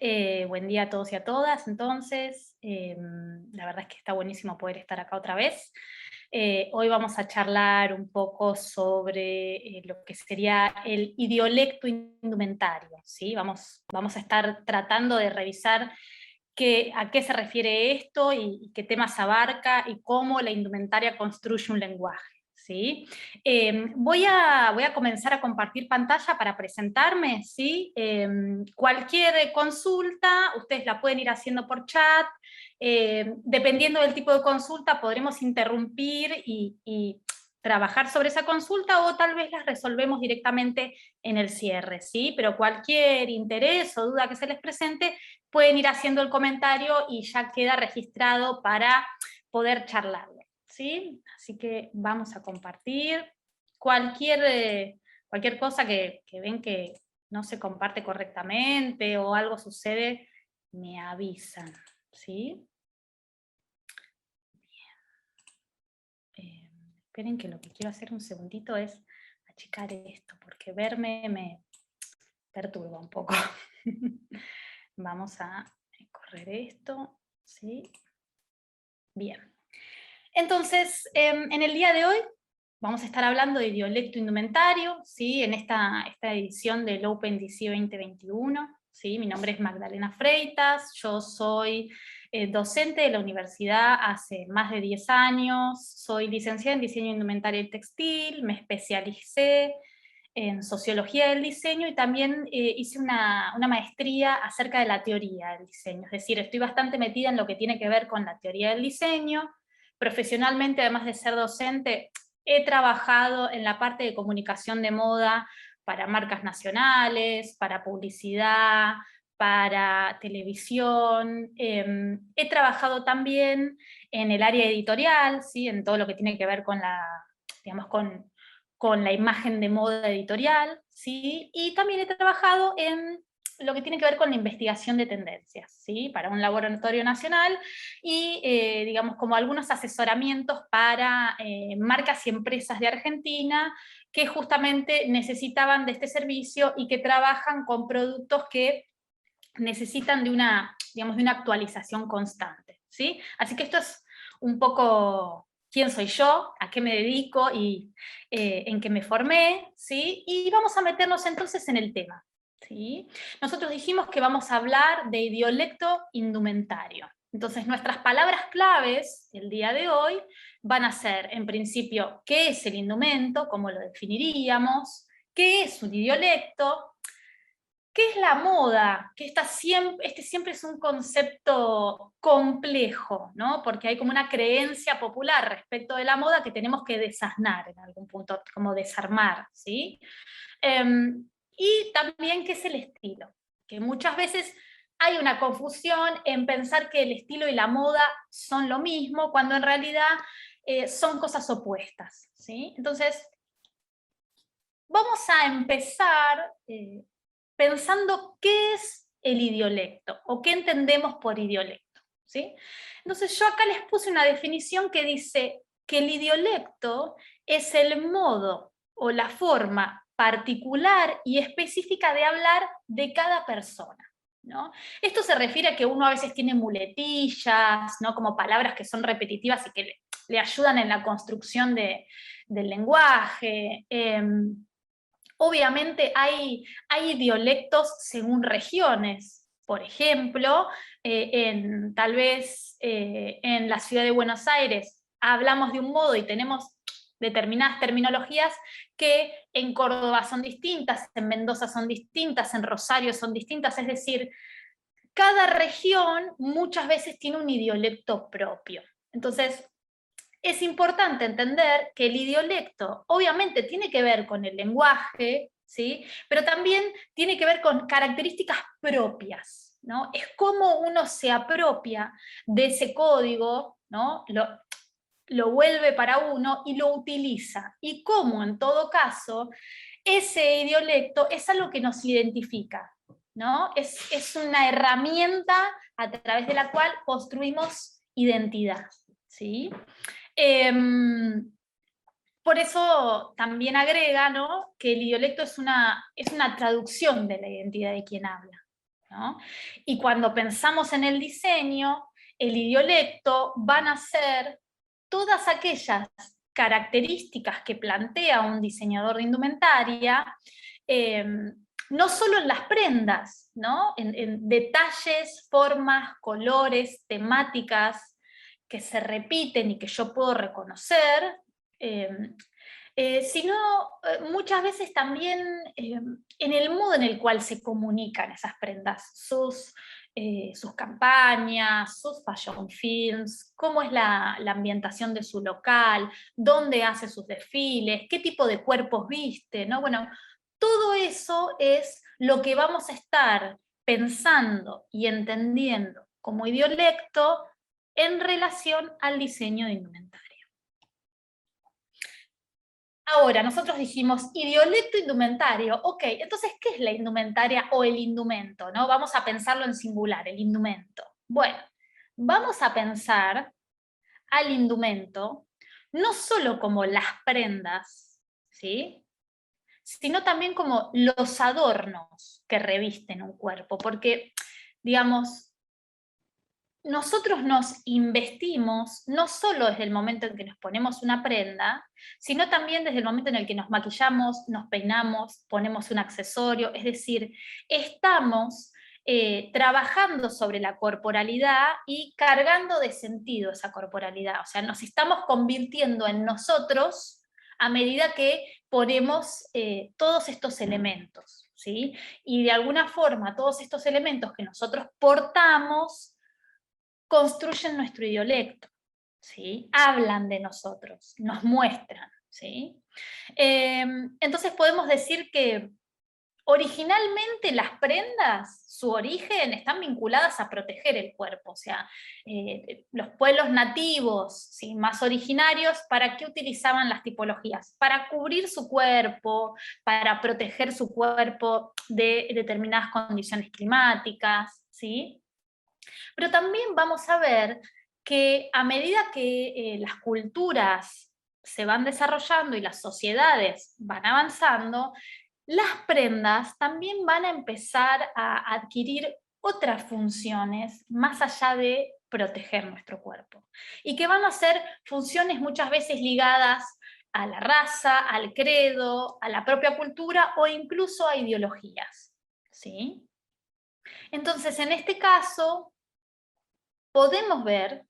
Buen día a todos y a todas, entonces. La verdad es que está buenísimo poder estar acá otra vez. Hoy vamos a charlar un poco sobre lo que sería el idiolecto indumentario, ¿sí? Vamos a estar tratando de revisar a qué se refiere esto y qué temas abarca y cómo la indumentaria construye un lenguaje. ¿Sí? Voy a comenzar a compartir pantalla para presentarme. ¿Sí? Cualquier consulta, ustedes la pueden ir haciendo por chat. Dependiendo del tipo de consulta, podremos interrumpir y trabajar sobre esa consulta, o tal vez las resolvemos directamente en el cierre. ¿Sí? Pero cualquier interés o duda que se les presente, pueden ir haciendo el comentario y ya queda registrado para poder charlarlo. ¿Sí? Así que vamos a compartir. Cualquier cosa que ven que no se comparte correctamente o algo sucede, me avisan. ¿Sí? Esperen, que lo que quiero hacer un segundito es achicar esto, porque verme me perturba un poco. Vamos a correr esto. ¿Sí? Bien. Entonces, en el día de hoy vamos a estar hablando de idiolecto indumentario, ¿sí? En esta edición del OpenDC 2021. ¿Sí? Mi nombre es Magdalena Freitas, yo soy docente de la universidad hace más de 10 años, soy licenciada en diseño indumentario y textil, me especialicé en sociología del diseño y también hice una maestría acerca de la teoría del diseño, es decir, estoy bastante metida en lo que tiene que ver con la teoría del diseño. Profesionalmente, además de ser docente, he trabajado en la parte de comunicación de moda para marcas nacionales, para publicidad, para televisión. He trabajado también en el área editorial, ¿sí? En todo lo que tiene que ver con digamos, con la imagen de moda editorial, ¿sí? Y también he trabajado en lo que tiene que ver con la investigación de tendencias, ¿sí? Para un laboratorio nacional y, digamos, como algunos asesoramientos para marcas y empresas de Argentina que justamente necesitaban de este servicio y que trabajan con productos que necesitan digamos, de una actualización constante, ¿sí? Así que esto es un poco quién soy yo, a qué me dedico y en qué me formé, ¿sí? Y vamos a meternos entonces en el tema, ¿sí? Nosotros dijimos que vamos a hablar de idiolecto indumentario. Entonces nuestras palabras claves el día de hoy van a ser, en principio, ¿qué es el indumento? ¿Cómo lo definiríamos? ¿Qué es un idiolecto? ¿Qué es la moda? Que este siempre es un concepto complejo, ¿no? Porque hay como una creencia popular respecto de la moda que tenemos que desasnar en algún punto, como desarmar, ¿sí? Y también qué es el estilo, que muchas veces hay una confusión en pensar que el estilo y la moda son lo mismo, cuando en realidad son cosas opuestas, ¿sí? Entonces, vamos a empezar pensando qué es el idiolecto o qué entendemos por idiolecto, ¿sí? Entonces yo acá les puse una definición que dice que el idiolecto es el modo o la forma particular y específica de hablar de cada persona, ¿no? Esto se refiere a que uno a veces tiene muletillas, ¿no? Como palabras que son repetitivas y que le ayudan en la construcción del lenguaje. Obviamente hay idiolectos según regiones. Por ejemplo, tal vez en la ciudad de Buenos Aires hablamos de un modo y tenemos determinadas terminologías que en Córdoba son distintas, en Mendoza son distintas, en Rosario son distintas. Es decir, cada región muchas veces tiene un idiolecto propio. Entonces, es importante entender que el idiolecto obviamente tiene que ver con el lenguaje, ¿sí? Pero también tiene que ver con características propias, ¿no? Es como uno se apropia de ese código, ¿no? Lo vuelve para uno y lo utiliza. Y cómo, en todo caso, ese idiolecto es algo que nos identifica, ¿no? Es una herramienta a través de la cual construimos identidad, ¿sí? Por eso también agrega, ¿no?, que el idiolecto es una traducción de la identidad de quien habla, ¿no? Y cuando pensamos en el diseño, el idiolecto van a ser todas aquellas características que plantea un diseñador de indumentaria, no solo en las prendas, ¿no? En detalles, formas, colores, temáticas que se repiten y que yo puedo reconocer, sino muchas veces también en el modo en el cual se comunican esas prendas, sus campañas, sus fashion films, cómo es la ambientación de su local, dónde hace sus desfiles, qué tipo de cuerpos viste, ¿no? Bueno, todo eso es lo que vamos a estar pensando y entendiendo como idiolecto en relación al diseño de indumentaria. Ahora, nosotros dijimos idiolecto indumentario, ok, entonces, ¿qué es la indumentaria o el indumento? ¿No? Vamos a pensarlo en singular, el indumento. Bueno, vamos a pensar al indumento no solo como las prendas, ¿sí? Sino también como los adornos que revisten un cuerpo, porque, digamos, nosotros nos investimos no solo desde el momento en que nos ponemos una prenda, sino también desde el momento en el que nos maquillamos, nos peinamos, ponemos un accesorio, es decir, estamos trabajando sobre la corporalidad y cargando de sentido esa corporalidad, o sea, nos estamos convirtiendo en nosotros a medida que ponemos todos estos elementos, ¿sí? Y de alguna forma todos estos elementos que nosotros portamos construyen nuestro idiolecto, ¿sí? Hablan de nosotros, nos muestran, ¿sí? Entonces podemos decir que originalmente las prendas, su origen, están vinculadas a proteger el cuerpo, o sea, los pueblos nativos, ¿sí?, más originarios, ¿para qué utilizaban las tipologías? Para cubrir su cuerpo, para proteger su cuerpo de determinadas condiciones climáticas, ¿sí? Pero también vamos a ver que a medida que las culturas se van desarrollando y las sociedades van avanzando, las prendas también van a empezar a adquirir otras funciones más allá de proteger nuestro cuerpo. Y que van a ser funciones muchas veces ligadas a la raza, al credo, a la propia cultura o incluso a ideologías, ¿sí? Entonces, en este caso, podemos ver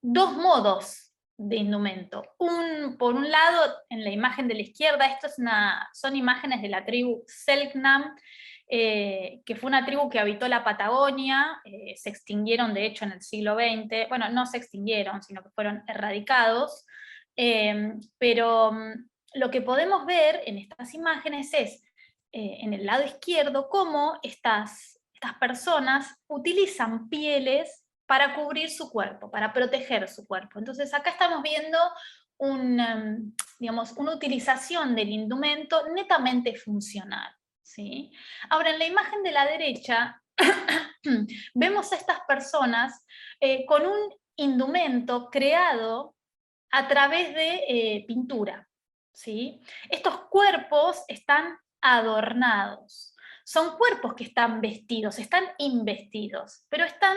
dos modos de indumento. Por un lado, en la imagen de la izquierda, son imágenes de la tribu Selknam, que fue una tribu que habitó la Patagonia, se extinguieron de hecho en el siglo XX, bueno, no se extinguieron, sino que fueron erradicados, pero lo que podemos ver en estas imágenes es, en el lado izquierdo, cómo estas personas utilizan pieles para cubrir su cuerpo, para proteger su cuerpo. Entonces acá estamos viendo digamos, una utilización del indumento netamente funcional, ¿sí? Ahora, en la imagen de la derecha, vemos a estas personas con un indumento creado a través de pintura, ¿sí? Estos cuerpos están adornados. Son cuerpos que están vestidos, están investidos, pero están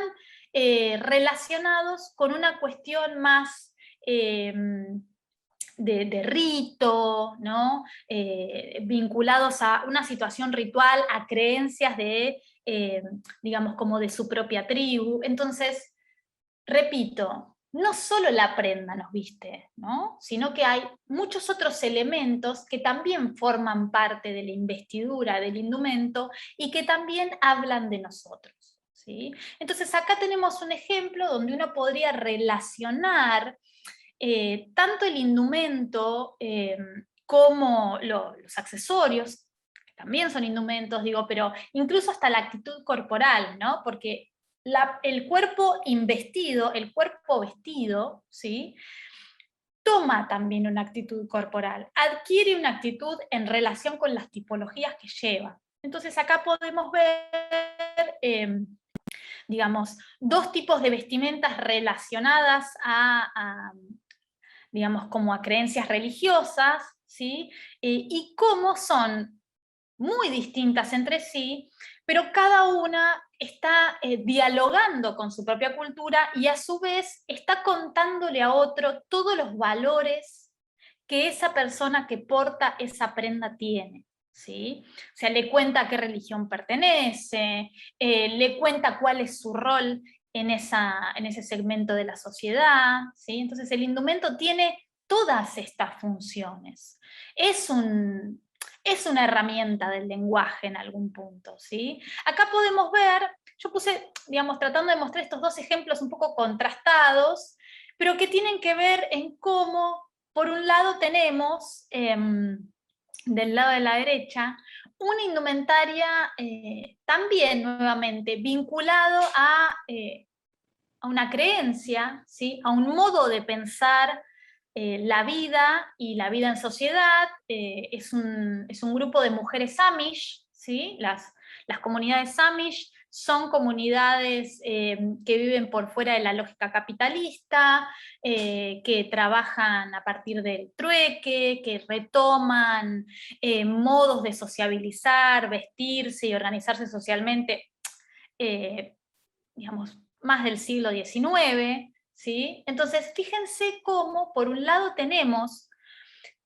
relacionados con una cuestión más de rito, ¿no? Vinculados a una situación ritual, a creencias digamos, como de su propia tribu. Entonces, repito, no solo la prenda nos viste, ¿no? Sino que hay muchos otros elementos que también forman parte de la investidura del indumento y que también hablan de nosotros, ¿sí? Entonces acá tenemos un ejemplo donde uno podría relacionar tanto el indumento como los accesorios, que también son indumentos, digo, pero incluso hasta la actitud corporal, ¿no? Porque el cuerpo investido, el cuerpo vestido, ¿sí?, toma también una actitud corporal, adquiere una actitud en relación con las tipologías que lleva. Entonces acá podemos ver, digamos, dos tipos de vestimentas relacionadas digamos, como a creencias religiosas, ¿sí? Y cómo son muy distintas entre sí, pero cada una está dialogando con su propia cultura y a su vez está contándole a otro todos los valores que esa persona que porta esa prenda tiene. ¿Sí? O sea, le cuenta a qué religión pertenece, le cuenta cuál es su rol en ese segmento de la sociedad. ¿Sí? Entonces el indumento tiene todas estas funciones. Es una herramienta del lenguaje en algún punto. ¿Sí? Acá podemos ver, yo puse, digamos, tratando de mostrar estos dos ejemplos un poco contrastados, pero que tienen que ver en cómo, por un lado tenemos, del lado de la derecha, una indumentaria también, nuevamente, vinculado a una creencia, ¿sí? A un modo de pensar la vida y la vida en sociedad. Es un grupo de mujeres Amish, ¿sí? Las comunidades Amish son comunidades que viven por fuera de la lógica capitalista, que trabajan a partir del trueque, que retoman modos de sociabilizar, vestirse y organizarse socialmente, digamos, más del siglo XIX, ¿sí? Entonces, fíjense cómo, por un lado, tenemos,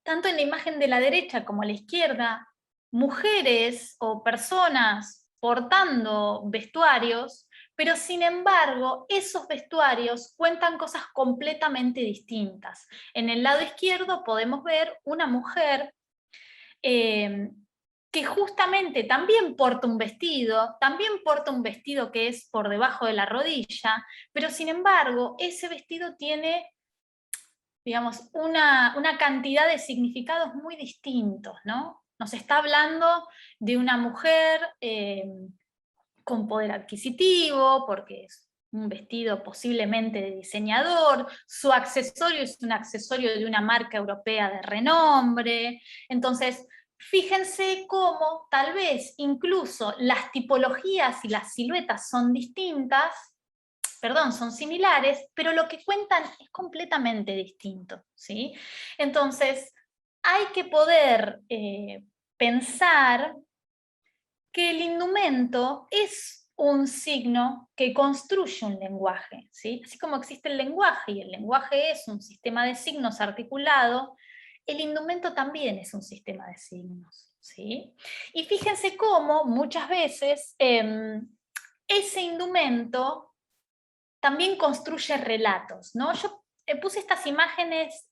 tanto en la imagen de la derecha como a la izquierda, mujeres o personas portando vestuarios, pero sin embargo, esos vestuarios cuentan cosas completamente distintas. En el lado izquierdo podemos ver una mujer que justamente también porta un vestido que es por debajo de la rodilla, pero sin embargo, ese vestido tiene, digamos, una cantidad de significados muy distintos, ¿no? Nos está hablando de una mujer con poder adquisitivo, porque es un vestido posiblemente de diseñador, su accesorio es un accesorio de una marca europea de renombre. Entonces, fíjense cómo tal vez incluso las tipologías y las siluetas son distintas, perdón, son similares, pero lo que cuentan es completamente distinto, ¿sí? Entonces, hay que poder pensar que el indumento es un signo que construye un lenguaje, ¿sí? Así como existe el lenguaje, y el lenguaje es un sistema de signos articulado, el indumento también es un sistema de signos, ¿sí? Y fíjense cómo muchas veces ese indumento también construye relatos, ¿no? Yo puse estas imágenes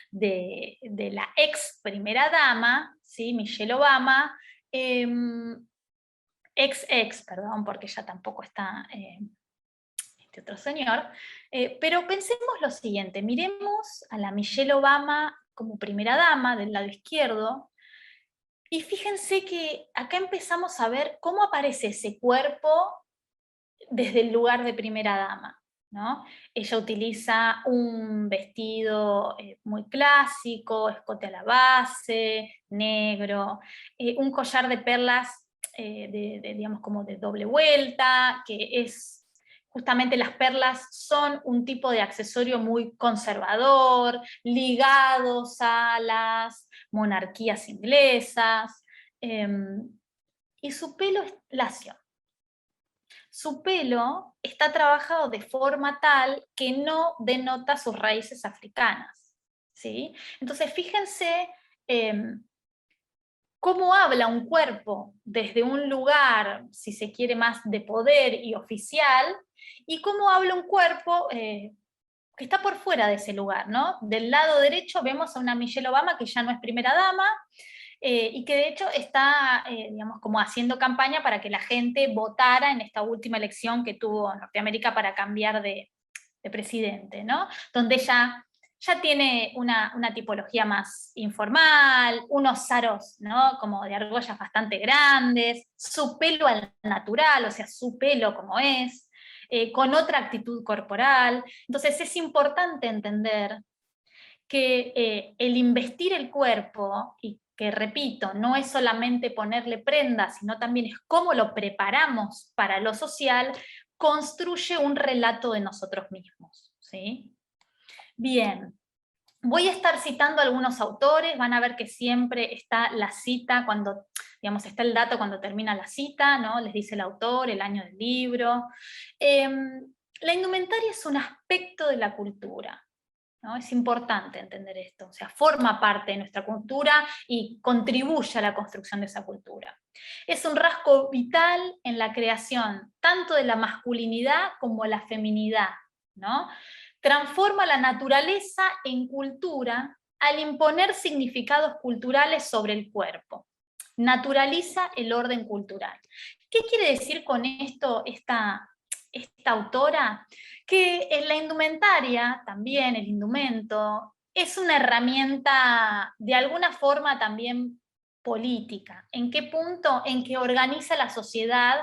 de la ex primera dama, ¿sí? Michelle Obama, perdón, porque ya tampoco está este otro señor, pero pensemos lo siguiente, miremos a la Michelle Obama como primera dama del lado izquierdo, y fíjense que acá empezamos a ver cómo aparece ese cuerpo desde el lugar de primera dama, ¿no? Ella utiliza un vestido muy clásico, escote a la base, negro, un collar de perlas digamos, como de doble vuelta, que es, justamente las perlas son un tipo de accesorio muy conservador, ligados a las monarquías inglesas, y su pelo es lacio. Su pelo está trabajado de forma tal que no denota sus raíces africanas, ¿sí? Entonces, fíjense cómo habla un cuerpo desde un lugar, si se quiere, más de poder y oficial, y cómo habla un cuerpo que está por fuera de ese lugar, ¿no? Del lado derecho vemos a una Michelle Obama que ya no es primera dama, y que de hecho está, digamos, como haciendo campaña para que la gente votara en esta última elección que tuvo Norteamérica para cambiar de presidente, ¿no? Donde ella ya tiene una tipología más informal, unos aros, ¿no? Como de argollas bastante grandes, su pelo al natural, o sea, su pelo como es, con otra actitud corporal. Entonces es importante entender que el investir el cuerpo, y que repito, no es solamente ponerle prendas, sino también es cómo lo preparamos para lo social, construye un relato de nosotros mismos, ¿sí? Bien, voy a estar citando algunos autores, van a ver que siempre está la cita cuando digamos, está el dato cuando termina la cita, ¿no? Les dice el autor, el año del libro. La indumentaria es un aspecto de la cultura, ¿no? Es importante entender esto, o sea, forma parte de nuestra cultura y contribuye a la construcción de esa cultura. Es un rasgo vital en la creación tanto de la masculinidad como la feminidad, ¿no? Transforma la naturaleza en cultura al imponer significados culturales sobre el cuerpo. Naturaliza el orden cultural. ¿Qué quiere decir con esto esta autora? Que en la indumentaria, también el indumento, es una herramienta de alguna forma también política. ¿En qué punto? En que organiza la sociedad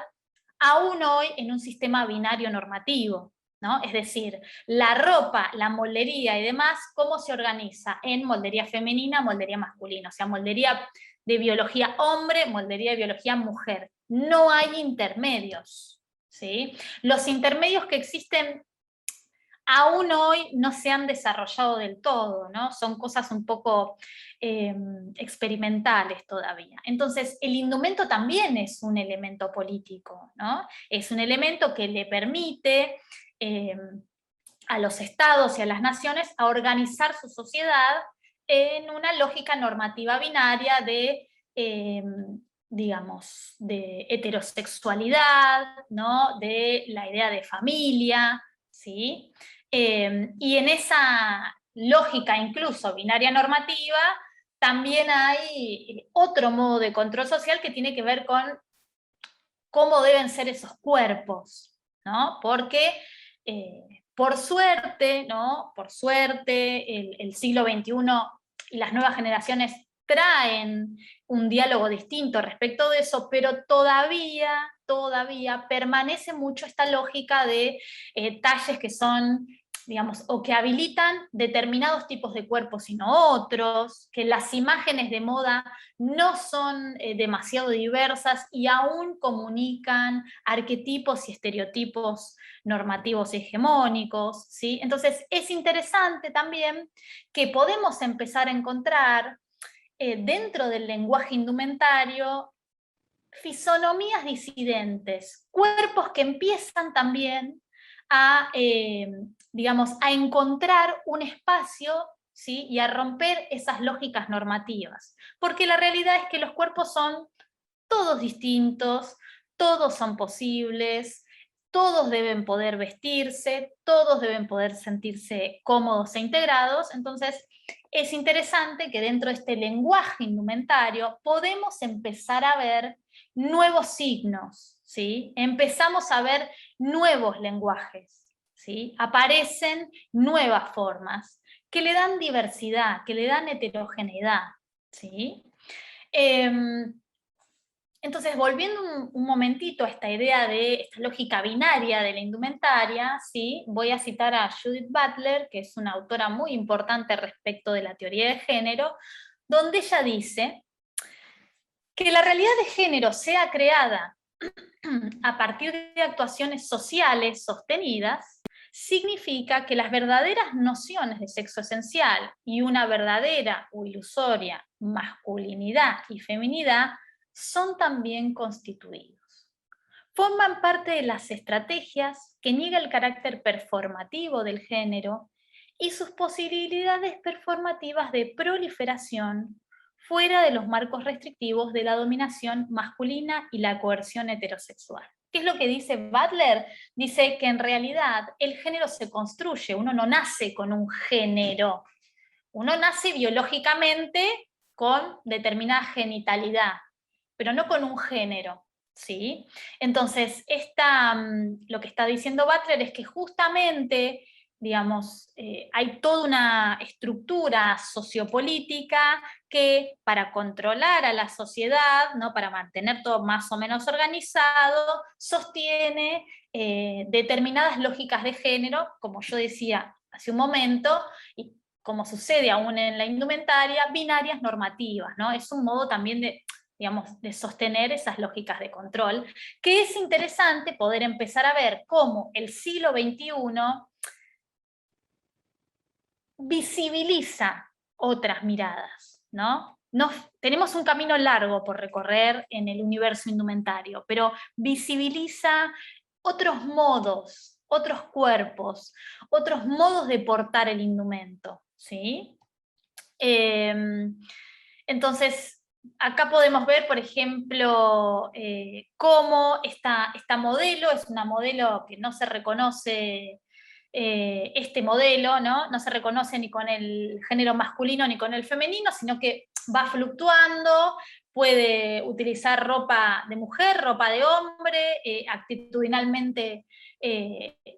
aún hoy en un sistema binario normativo, ¿no? Es decir, la ropa, la moldería y demás, ¿cómo se organiza? En moldería femenina, moldería masculina, o sea, moldería de biología hombre, moldería de biología mujer. No hay intermedios, ¿sí? Los intermedios que existen aún hoy no se han desarrollado del todo, ¿no? Son cosas un poco experimentales todavía. Entonces, el indumento también es un elemento político, ¿no? Es un elemento que le permite a los estados y a las naciones a organizar su sociedad en una lógica normativa binaria de, digamos, de heterosexualidad, ¿no? De la idea de familia, ¿sí? Y en esa lógica incluso binaria normativa, también hay otro modo de control social que tiene que ver con cómo deben ser esos cuerpos, ¿no? Porque por suerte, ¿no? Por suerte, el siglo XXI y las nuevas generaciones traen un diálogo distinto respecto de eso, pero todavía permanece mucho esta lógica de talles que son, digamos, o que habilitan determinados tipos de cuerpos y no otros, que las imágenes de moda no son demasiado diversas y aún comunican arquetipos y estereotipos normativos y hegemónicos, ¿sí? Entonces es interesante también que podemos empezar a encontrar dentro del lenguaje indumentario fisonomías disidentes, cuerpos que empiezan también a, digamos, a encontrar un espacio, ¿sí? Y a romper esas lógicas normativas. Porque la realidad es que los cuerpos son todos distintos, todos son posibles, todos deben poder vestirse, todos deben poder sentirse cómodos e integrados. Entonces, es interesante que dentro de este lenguaje indumentario podemos empezar a ver nuevos signos, ¿sí? Empezamos a ver nuevos lenguajes, ¿sí? Aparecen nuevas formas que le dan diversidad, que le dan heterogeneidad, ¿sí? Entonces, volviendo un momentito a esta idea de esta lógica binaria de la indumentaria, ¿sí? Voy a citar a Judith Butler, que es una autora muy importante respecto de la teoría de género, donde ella dice que la realidad de género sea creada a partir de actuaciones sociales sostenidas, significa que las verdaderas nociones de sexo esencial y una verdadera o ilusoria masculinidad y feminidad son también constituidos. Forman parte de las estrategias que niega el carácter performativo del género y sus posibilidades performativas de proliferación fuera de los marcos restrictivos de la dominación masculina y la coerción heterosexual. ¿Qué es lo que dice Butler? Dice que en realidad el género se construye, uno no nace con un género, uno nace biológicamente con determinada genitalidad, pero no con un género, ¿sí? Entonces, lo que está diciendo Butler es que justamente, digamos, hay toda una estructura sociopolítica que para controlar a la sociedad, ¿no? Para mantener todo más o menos organizado, sostiene determinadas lógicas de género, como yo decía hace un momento, y como sucede aún en la indumentaria, binarias normativas, ¿no? Es un modo también de, digamos, de sostener esas lógicas de control, que es interesante poder empezar a ver cómo el siglo XXI visibiliza otras miradas, ¿no? tenemos un camino largo por recorrer en el universo indumentario, pero visibiliza otros modos, otros cuerpos, otros modos de portar el indumento, ¿sí? Entonces, acá podemos ver, por ejemplo, cómo esta modelo es una modelo que no se reconoce, este modelo, ¿no? No se reconoce ni con el género masculino ni con el femenino, sino que va fluctuando, puede utilizar ropa de mujer, ropa de hombre, actitudinalmente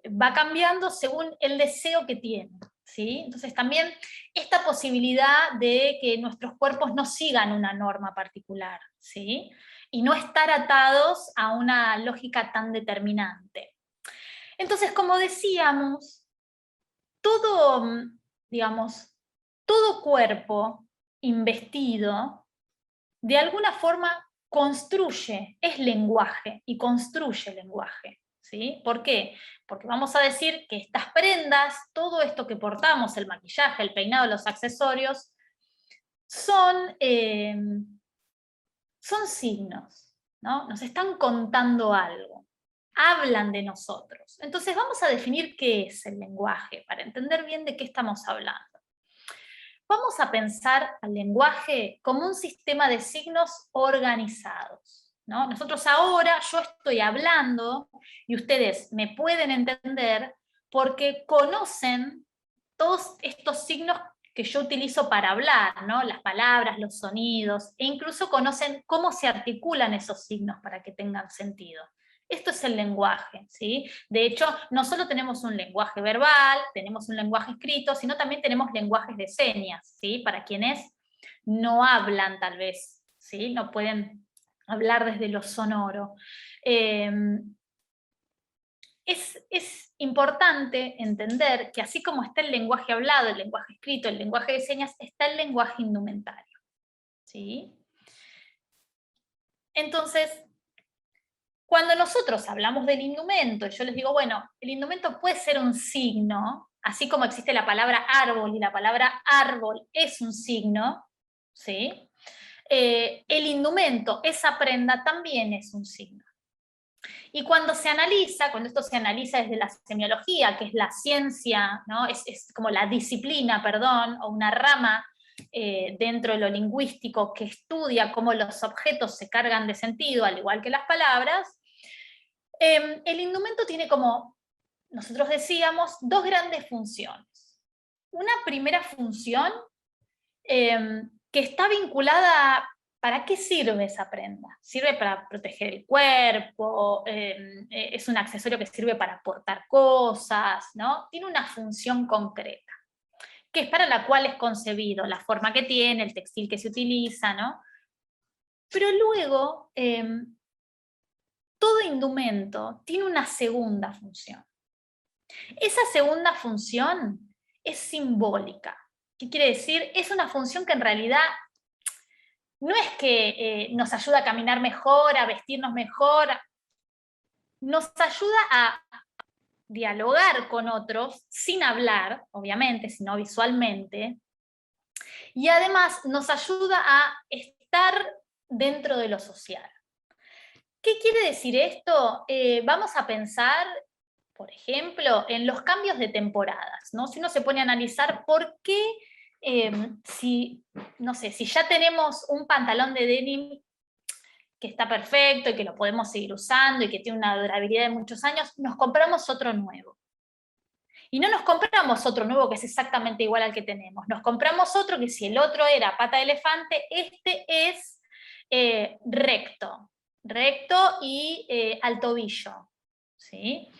va cambiando según el deseo que tiene, ¿sí? Entonces también esta posibilidad de que nuestros cuerpos no sigan una norma particular, ¿sí? Y no estar atados a una lógica tan determinante. Entonces, como decíamos, todo, digamos, todo cuerpo investido, de alguna forma construye, es lenguaje y construye lenguaje. ¿Sí? ¿Por qué? Porque vamos a decir que estas prendas, todo esto que portamos, el maquillaje, el peinado, los accesorios, son signos, ¿no? Nos están contando algo, hablan de nosotros. Entonces vamos a definir qué es el lenguaje, para entender bien de qué estamos hablando. Vamos a pensar al lenguaje como un sistema de signos organizados, ¿no? Nosotros ahora, yo estoy hablando y ustedes me pueden entender porque conocen todos estos signos que yo utilizo para hablar, ¿no? Las palabras, los sonidos, e incluso conocen cómo se articulan esos signos para que tengan sentido. Esto es el lenguaje, ¿sí? De hecho, no solo tenemos un lenguaje verbal, tenemos un lenguaje escrito, sino también tenemos lenguajes de señas, ¿sí? Para quienes no hablan tal vez, ¿sí? No pueden hablar desde lo sonoro. Es importante entender que así como está el lenguaje hablado, el lenguaje escrito, el lenguaje de señas, está el lenguaje indumentario, ¿sí? Entonces, cuando nosotros hablamos del indumento, yo les digo, bueno, el indumento puede ser un signo, así como existe la palabra árbol y la palabra árbol es un signo, ¿sí? El indumento, esa prenda, también es un signo. Y cuando esto se analiza desde la semiología, que es la ciencia, ¿no? Es como la disciplina, perdón, o una rama dentro de lo lingüístico que estudia cómo los objetos se cargan de sentido, al igual que las palabras, el indumento tiene, como nosotros decíamos, dos grandes funciones. Una primera función que está vinculada a ¿para qué sirve esa prenda? Sirve para proteger el cuerpo, es un accesorio que sirve para portar cosas, ¿no? Tiene una función concreta, que es para la cual es concebido, la forma que tiene, el textil que se utiliza, ¿no? Pero luego, todo indumento tiene una segunda función. Esa segunda función es simbólica. ¿Qué quiere decir? Es una función que en realidad no es que nos ayuda a caminar mejor, a vestirnos mejor, nos ayuda a dialogar con otros sin hablar, obviamente, sino visualmente, y además nos ayuda a estar dentro de lo social. ¿Qué quiere decir esto? Vamos a pensar, por ejemplo, en los cambios de temporadas, ¿no? Si uno se pone a analizar por qué, no sé, si ya tenemos un pantalón de denim que está perfecto y que lo podemos seguir usando y que tiene una durabilidad de muchos años, nos compramos otro nuevo. Y no nos compramos otro nuevo que es exactamente igual al que tenemos, nos compramos otro que si el otro era pata de elefante, este es recto y al tobillo, ¿sí?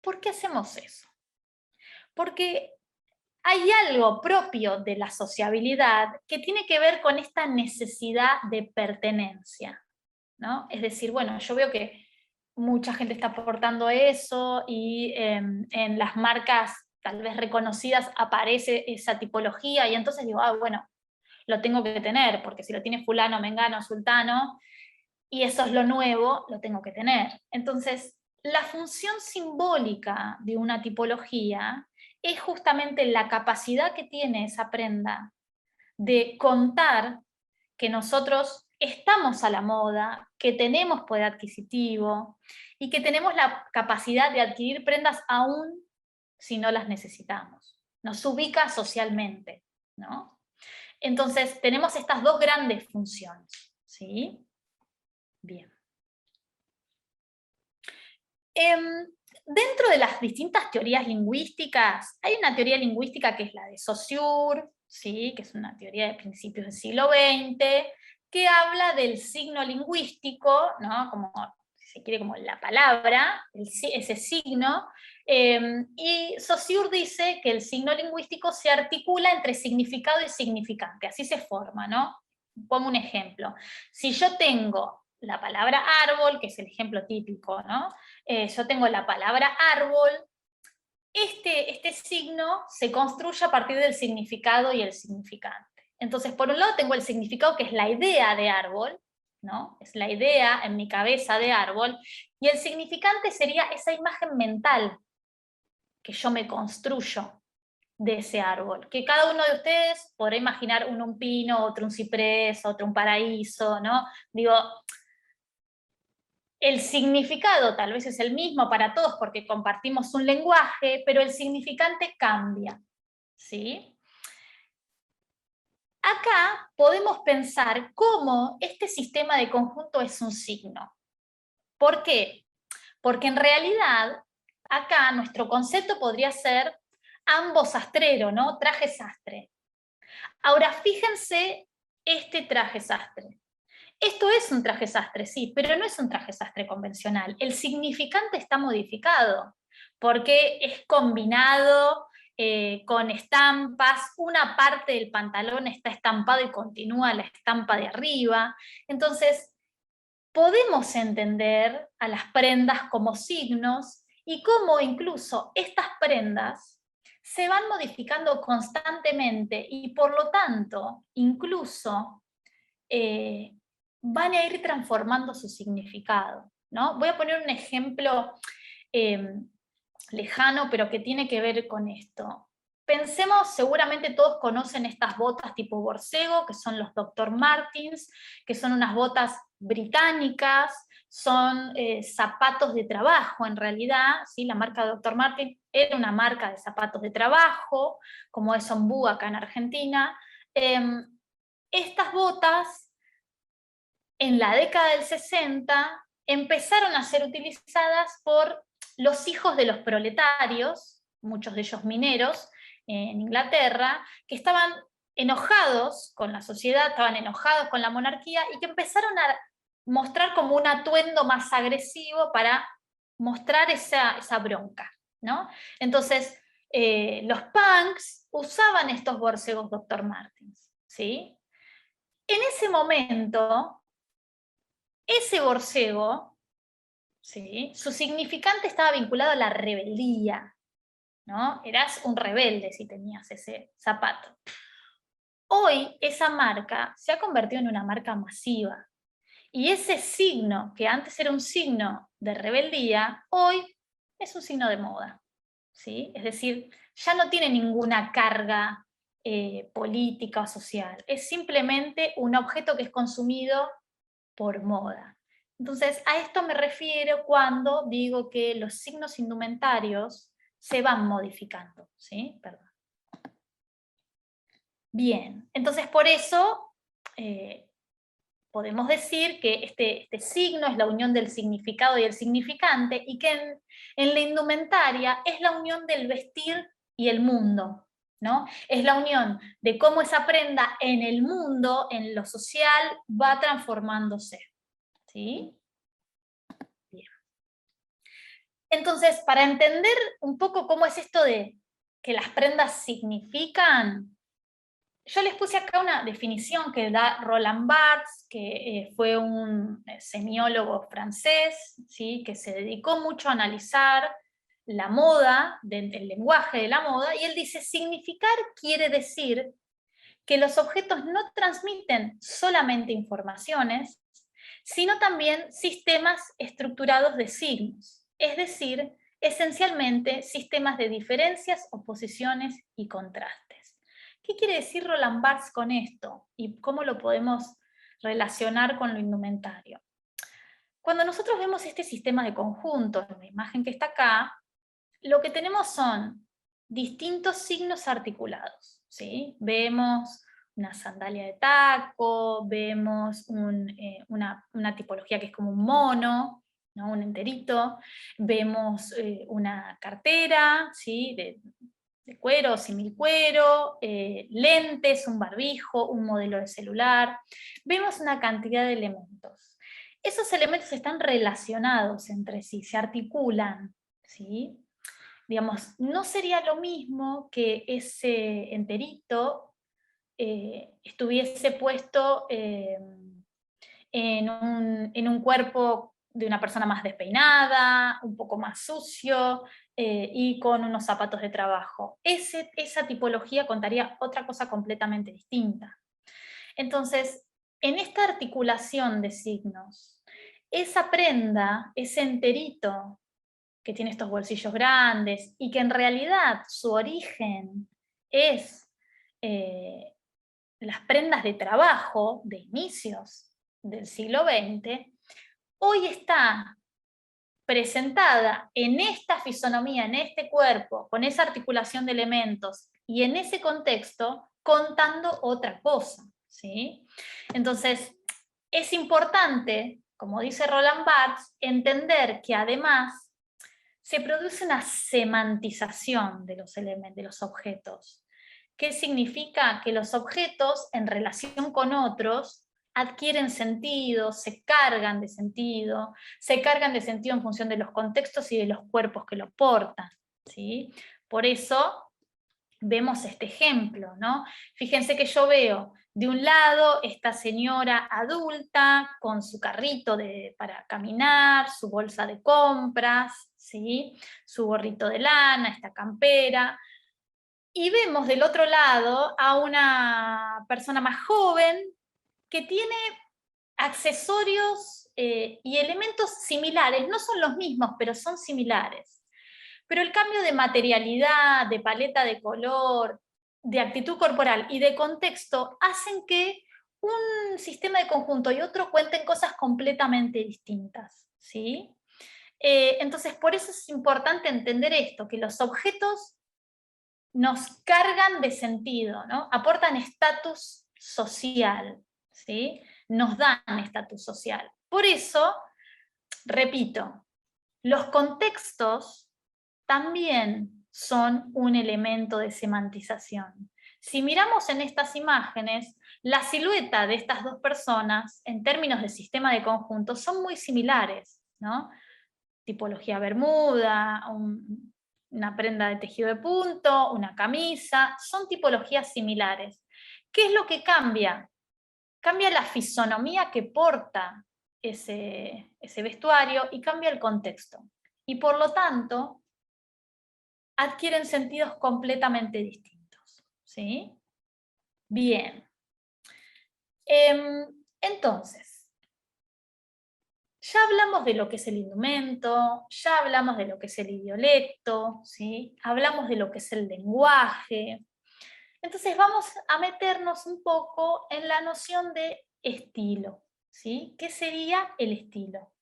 ¿Por qué hacemos eso? Porque hay algo propio de la sociabilidad que tiene que ver con esta necesidad de pertenencia, ¿no? Es decir, bueno, yo veo que mucha gente está aportando eso y en las marcas tal vez reconocidas aparece esa tipología y entonces digo, bueno, lo tengo que tener, porque si lo tiene fulano, mengano, sultano, y eso es lo nuevo, lo tengo que tener. Entonces, la función simbólica de una tipología es justamente la capacidad que tiene esa prenda de contar que nosotros estamos a la moda, que tenemos poder adquisitivo y que tenemos la capacidad de adquirir prendas aún si no las necesitamos. Nos ubica socialmente, ¿no? Entonces, tenemos estas dos grandes funciones, ¿sí? Bien. Dentro de las distintas teorías lingüísticas, hay una teoría lingüística que es la de Saussure, ¿sí? Que es una teoría de principios del siglo XX, que habla del signo lingüístico, ¿no? Como, si se quiere, como la palabra, ese signo, y Saussure dice que el signo lingüístico se articula entre significado y significante, así se forma, ¿no? Pongo un ejemplo. Si yo tengo la palabra árbol, que es el ejemplo típico, ¿no? Yo tengo la palabra árbol, este signo se construye a partir del significado y el significante. Entonces, por un lado tengo el significado, que es la idea de árbol, ¿no? Es la idea en mi cabeza de árbol, y el significante sería esa imagen mental que yo me construyo de ese árbol, que cada uno de ustedes podrá imaginar uno un pino, otro un ciprés, otro un paraíso, ¿no? Digo, el significado tal vez es el mismo para todos porque compartimos un lenguaje, pero el significante cambia, ¿sí? Acá podemos pensar cómo este sistema de conjunto es un signo. ¿Por qué? Porque en realidad acá nuestro concepto podría ser ambos sastrero, ¿no? Traje sastre. Ahora fíjense este traje sastre. Esto es un traje sastre, sí, pero no es un traje sastre convencional. El significante está modificado, porque es combinado con estampas, una parte del pantalón está estampado y continúa la estampa de arriba. Entonces, podemos entender a las prendas como signos y cómo incluso estas prendas se van modificando constantemente y por lo tanto, incluso van a ir transformando su significado, ¿no? Voy a poner un ejemplo lejano, pero que tiene que ver con esto. Pensemos, seguramente todos conocen estas botas tipo borcego, que son los Dr. Martens, que son unas botas británicas, son zapatos de trabajo en realidad, ¿sí? La marca Dr. Martens era una marca de zapatos de trabajo, como es Ombú acá en Argentina. Estas botas en la década del 60 empezaron a ser utilizadas por los hijos de los proletarios, muchos de ellos mineros, en Inglaterra, que estaban enojados con la sociedad, estaban enojados con la monarquía y que empezaron a mostrar como un atuendo más agresivo para mostrar esa bronca, ¿no? Entonces, los punks usaban estos borcegos Dr. Martens, ¿sí? En ese momento, ese borcego, ¿sí? Su significante estaba vinculado a la rebeldía, ¿no? Eras un rebelde si tenías ese zapato. Hoy esa marca se ha convertido en una marca masiva. Y ese signo, que antes era un signo de rebeldía, hoy es un signo de moda, ¿sí? Es decir, ya no tiene ninguna carga política o social. Es simplemente un objeto que es consumido por moda. Entonces, a esto me refiero cuando digo que los signos indumentarios se van modificando, ¿sí? Perdón. Bien, entonces por eso podemos decir que este signo es la unión del significado y el significante, y que en la indumentaria es la unión del vestir y el mundo, ¿no? Es la unión de cómo esa prenda en el mundo, en lo social, va transformándose, ¿sí? Bien. Entonces, para entender un poco cómo es esto de que las prendas significan, yo les puse acá una definición que da Roland Barthes, que fue un semiólogo francés, ¿sí? Que se dedicó mucho a analizar la moda, el lenguaje de la moda, y él dice, significar quiere decir que los objetos no transmiten solamente informaciones, sino también sistemas estructurados de signos, es decir, esencialmente sistemas de diferencias, oposiciones y contrastes. ¿Qué quiere decir Roland Barthes con esto? ¿Y cómo lo podemos relacionar con lo indumentario? Cuando nosotros vemos este sistema de conjuntos, la imagen que está acá, lo que tenemos son distintos signos articulados, ¿sí? Vemos una sandalia de taco, vemos una tipología que es como un mono, ¿no? Un enterito, vemos una cartera, ¿sí? De cuero, similcuero, lentes, un barbijo, un modelo de celular. Vemos una cantidad de elementos. Esos elementos están relacionados entre sí, se articulan, ¿sí? Digamos, no sería lo mismo que ese enterito estuviese puesto en un cuerpo de una persona más despeinada, un poco más sucio, y con unos zapatos de trabajo. Esa tipología contaría otra cosa completamente distinta. Entonces, en esta articulación de signos, esa prenda, ese enterito que tiene estos bolsillos grandes y que en realidad su origen es las prendas de trabajo de inicios del siglo XX, hoy está presentada en esta fisonomía, en este cuerpo, con esa articulación de elementos y en ese contexto, contando otra cosa, ¿sí? Entonces, es importante, como dice Roland Barthes, entender que además se produce una semantización de los elementos, de los objetos. ¿Qué significa? Que los objetos, en relación con otros, adquieren sentido, se cargan de sentido en función de los contextos y de los cuerpos que los portan, ¿sí? Por eso vemos este ejemplo, ¿no? Fíjense que yo veo de un lado esta señora adulta con su carrito para caminar, su bolsa de compras, ¿sí? Su gorrito de lana, esta campera, y vemos del otro lado a una persona más joven que tiene accesorios y elementos similares, no son los mismos, pero son similares. Pero el cambio de materialidad, de paleta de color, de actitud corporal y de contexto hacen que un sistema de conjunto y otro cuenten cosas completamente distintas, ¿sí? Entonces, por eso es importante entender esto, que los objetos nos cargan de sentido, ¿no? Aportan estatus social, ¿sí? Nos dan estatus social. Por eso, repito, los contextos también son un elemento de semantización. Si miramos en estas imágenes, la silueta de estas dos personas, en términos de sistema de conjuntos, son muy similares, ¿no? Tipología bermuda, una prenda de tejido de punto, una camisa, son tipologías similares. ¿Qué es lo que cambia? Cambia la fisonomía que porta ese vestuario y cambia el contexto. Y por lo tanto, adquieren sentidos completamente distintos, ¿sí? Bien. Entonces, ya hablamos de lo que es el indumento, ya hablamos de lo que es el idiolecto, ¿sí? Hablamos de lo que es el lenguaje. Entonces vamos a meternos un poco en la noción de estilo, ¿sí? ¿Qué sería el estilo?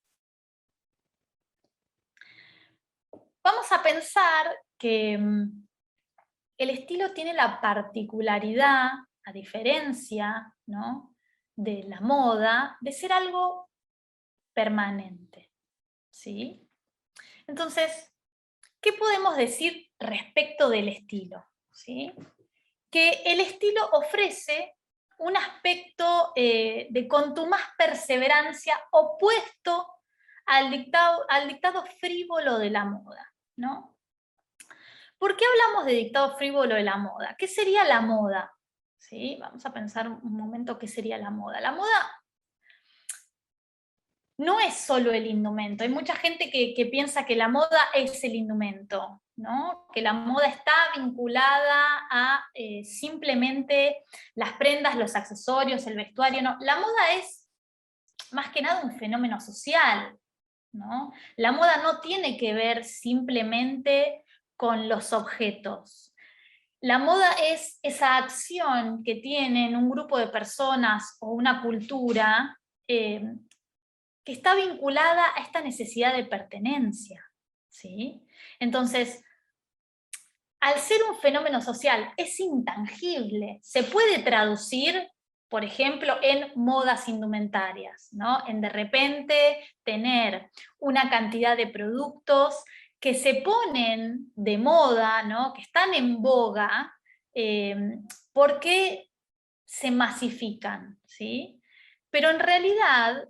Vamos a pensar que el estilo tiene la particularidad, a diferencia, ¿no?, de la moda, de ser algo permanente, ¿sí? Entonces, ¿qué podemos decir respecto del estilo? ¿Sí? Que el estilo ofrece un aspecto de contumaz perseverancia opuesto al dictado frívolo de la moda, ¿no? ¿Por qué hablamos de dictado frívolo de la moda? ¿Qué sería la moda? ¿Sí? Vamos a pensar un momento qué sería la moda. La moda no es solo el indumento. Hay mucha gente que piensa que la moda es el indumento, ¿no? Que la moda está vinculada a simplemente las prendas, los accesorios, el vestuario. No, la moda es más que nada un fenómeno social, ¿no? La moda no tiene que ver simplemente con los objetos. La moda es esa acción que tienen un grupo de personas o una cultura que está vinculada a esta necesidad de pertenencia, ¿sí? Entonces, al ser un fenómeno social, es intangible, se puede traducir, por ejemplo, en modas indumentarias, ¿no? En de repente tener una cantidad de productos que se ponen de moda, ¿no? Que están en boga, porque se masifican, ¿sí? Pero en realidad,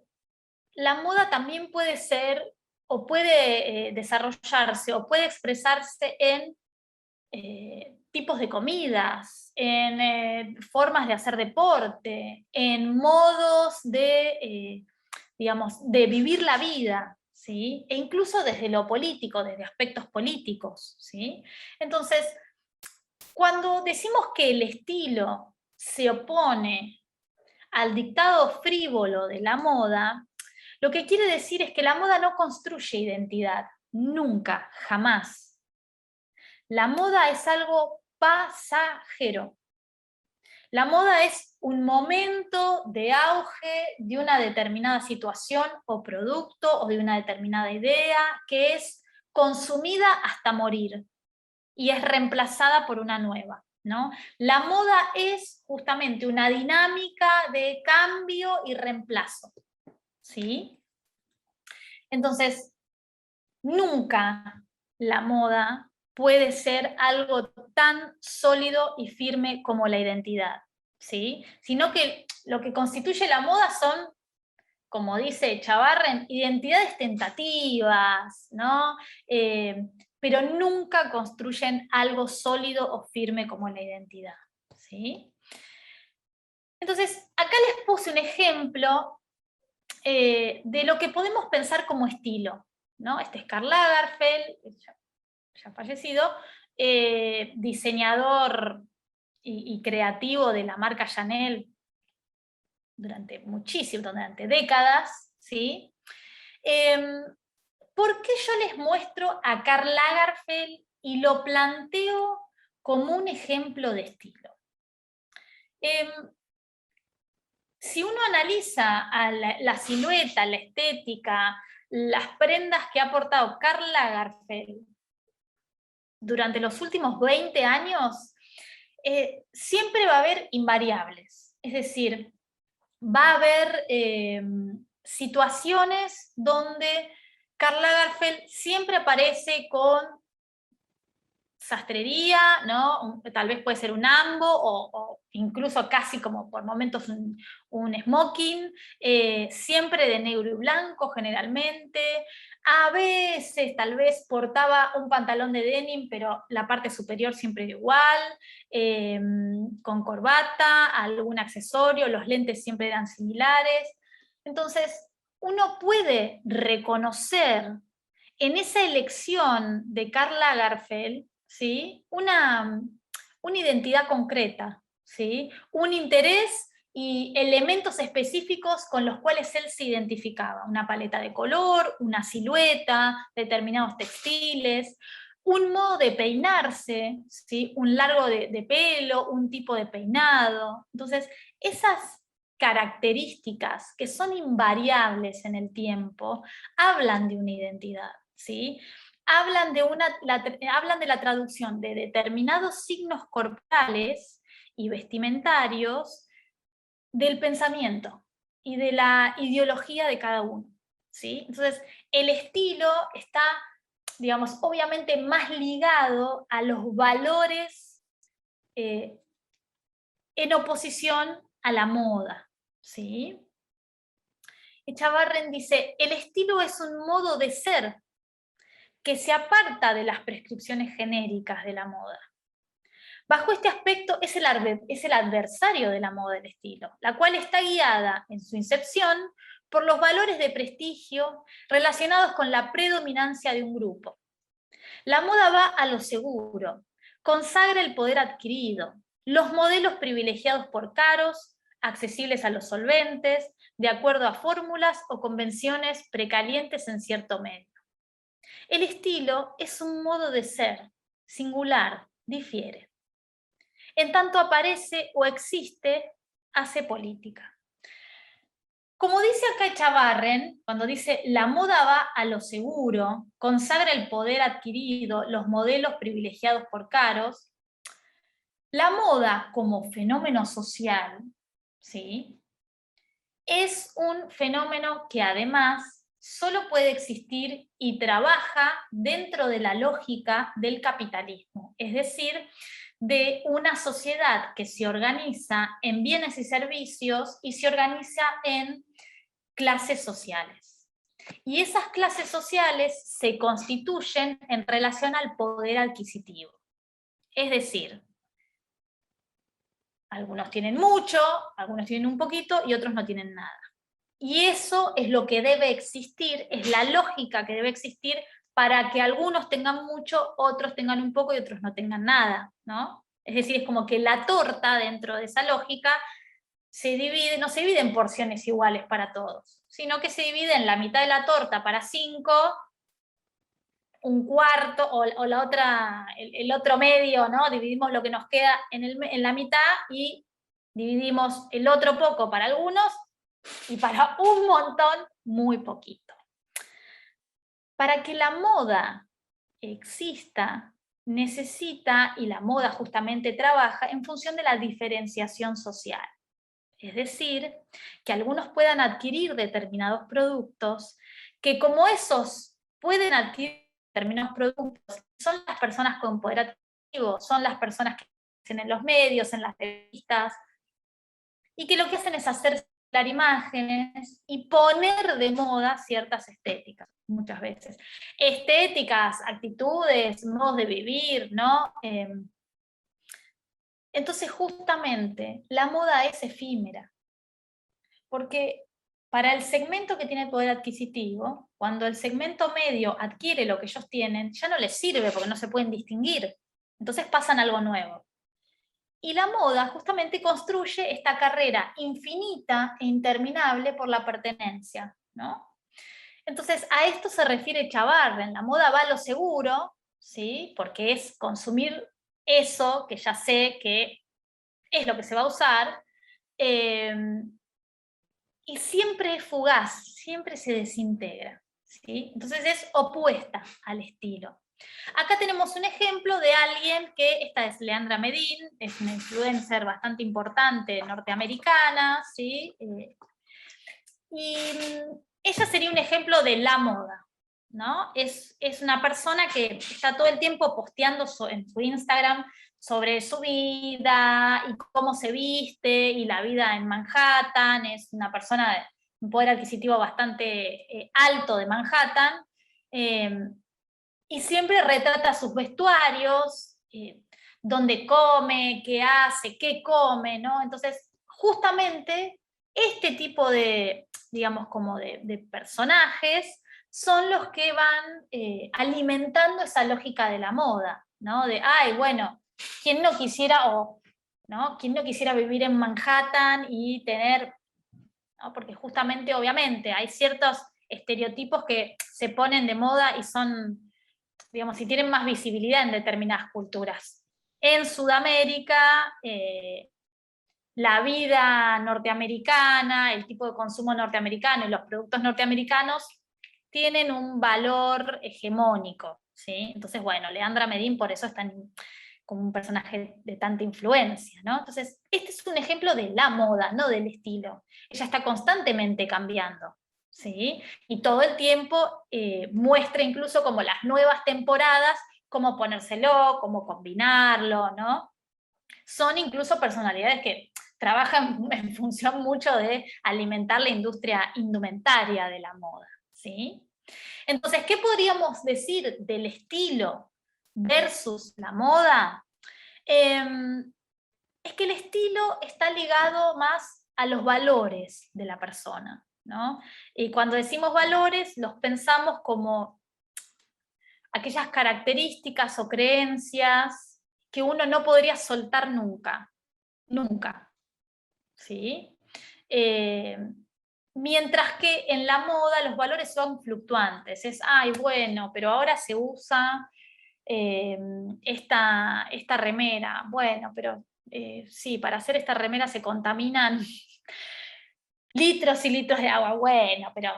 la moda también puede ser, o puede desarrollarse, o puede expresarse en tipos de comidas, en formas de hacer deporte, en modos de, digamos, de vivir la vida, ¿sí? E incluso desde lo político, desde aspectos políticos, ¿sí? Entonces, cuando decimos que el estilo se opone al dictado frívolo de la moda, lo que quiere decir es que la moda no construye identidad, nunca, jamás. La moda es algo pasajero. La moda es un momento de auge de una determinada situación o producto o de una determinada idea que es consumida hasta morir y es reemplazada por una nueva, ¿no? La moda es justamente una dinámica de cambio y reemplazo, ¿sí? Entonces, nunca la moda puede ser algo tan sólido y firme como la identidad, ¿sí? Sino que lo que constituye la moda son, como dice Chavarren, identidades tentativas, ¿no? Pero nunca construyen algo sólido o firme como la identidad, ¿sí? Entonces, acá les puse un ejemplo de lo que podemos pensar como estilo, ¿no? Este es Karl Lagerfeld, ya fallecido, diseñador y creativo de la marca Chanel durante décadas, ¿sí? ¿Por qué yo les muestro a Karl Lagerfeld y lo planteo como un ejemplo de estilo? Si uno analiza a la silueta, la estética, las prendas que ha portado Karl Lagerfeld durante los últimos 20 años, siempre va a haber invariables. Es decir, va a haber situaciones donde Karl Lagerfeld siempre aparece con sastrería, ¿no? Tal vez puede ser un ambo o incluso casi como por momentos un smoking, siempre de negro y blanco generalmente. A veces tal vez portaba un pantalón de denim, pero la parte superior siempre era igual, con corbata, algún accesorio, los lentes siempre eran similares. Entonces, uno puede reconocer en esa elección de Karl Lagerfeld, ¿sí? Una identidad concreta, ¿sí? Un interés y elementos específicos con los cuales él se identificaba. Una paleta de color, una silueta, determinados textiles, un modo de peinarse, ¿sí? Un largo de pelo, un tipo de peinado. Entonces, esas características que son invariables en el tiempo hablan de una identidad, ¿sí? Hablan de la traducción de determinados signos corporales y vestimentarios del pensamiento y de la ideología de cada uno, ¿sí? Entonces, el estilo está, digamos, obviamente más ligado a los valores en oposición a la moda, ¿sí? Echavarren dice, el estilo es un modo de ser que se aparta de las prescripciones genéricas de la moda. Bajo este aspecto es el adversario de la moda del estilo, la cual está guiada en su incepción por los valores de prestigio relacionados con la predominancia de un grupo. La moda va a lo seguro, consagra el poder adquirido, los modelos privilegiados por caros, accesibles a los solventes, de acuerdo a fórmulas o convenciones precalientes en cierto medio. El estilo es un modo de ser, singular, difiere. En tanto aparece o existe, hace política. Como dice acá Echavarren, cuando dice la moda va a lo seguro, consagra el poder adquirido, los modelos privilegiados por caros, la moda como fenómeno social, ¿sí?, es un fenómeno que además solo puede existir y trabaja dentro de la lógica del capitalismo, es decir, de una sociedad que se organiza en bienes y servicios y se organiza en clases sociales. Y esas clases sociales se constituyen en relación al poder adquisitivo. Es decir, algunos tienen mucho, algunos tienen un poquito y otros no tienen nada. Y eso es lo que debe existir, es la lógica que debe existir para que algunos tengan mucho, otros tengan un poco y otros no tengan nada, ¿no? Es decir, es como que la torta dentro de esa lógica se divide, no se divide en porciones iguales para todos, sino que se divide en la mitad de la torta para 5, un cuarto, o la otra, el otro medio, ¿no? Dividimos lo que nos queda en la mitad y dividimos el otro poco para algunos y para un montón muy poquito. Para que la moda exista, necesita, y la moda justamente trabaja en función de la diferenciación social. Es decir, que algunos puedan adquirir determinados productos, que como esos pueden adquirir determinados productos, son las personas con poder adquisitivo, son las personas que aparecen en los medios, en las revistas, y que lo que hacen es hacer imágenes y poner de moda ciertas estéticas, muchas veces. Estéticas, actitudes, modos de vivir, ¿no? Entonces, justamente, la moda es efímera. Porque para el segmento que tiene poder adquisitivo, cuando el segmento medio adquiere lo que ellos tienen, ya no les sirve porque no se pueden distinguir. Entonces pasan a algo nuevo. Y la moda justamente construye esta carrera infinita e interminable por la pertenencia, ¿no? Entonces a esto se refiere Echavarren, la moda va a lo seguro, ¿sí? Porque es consumir eso que ya sé que es lo que se va a usar, y siempre es fugaz, siempre se desintegra, ¿sí? Entonces es opuesta al estilo. Acá tenemos un ejemplo de alguien que, esta es Leandra Medin, es una influencer bastante importante norteamericana, ¿sí? Y ella sería un ejemplo de la moda, ¿no? Es una persona que está todo el tiempo posteando en su Instagram sobre su vida y cómo se viste y la vida en Manhattan. Es una persona de un poder adquisitivo bastante alto de Manhattan, y siempre retrata sus vestuarios, dónde come, qué hace, qué come, ¿no? Entonces, justamente este tipo de, digamos, como de personajes son los que van alimentando esa lógica de la moda, ¿no? De, ay, bueno, ¿quién no quisiera, ¿no? ¿Quién no quisiera vivir en Manhattan y tener, ¿no? Porque justamente, obviamente, hay ciertos estereotipos que se ponen de moda y son, digamos, si tienen más visibilidad en determinadas culturas. En Sudamérica, la vida norteamericana, el tipo de consumo norteamericano y los productos norteamericanos tienen un valor hegemónico, ¿sí? Entonces, bueno, Leandra Medin por eso es como un personaje de tanta influencia, ¿no? Entonces, este es un ejemplo de la moda, no del estilo. Ella está constantemente cambiando, ¿sí? Y todo el tiempo muestra incluso como las nuevas temporadas, cómo ponérselo, cómo combinarlo, ¿no? Son incluso personalidades que trabajan en función mucho de alimentar la industria indumentaria de la moda, ¿sí? Entonces, ¿qué podríamos decir del estilo versus la moda? Es que el estilo está ligado más a los valores de la persona, ¿no? Y cuando decimos valores, los pensamos como aquellas características o creencias que uno no podría soltar nunca, nunca, ¿sí? Mientras que en la moda los valores son fluctuantes, es, ay, bueno, pero ahora se usa esta remera, bueno, pero sí, para hacer esta remera se contaminan litros y litros de agua. Bueno, pero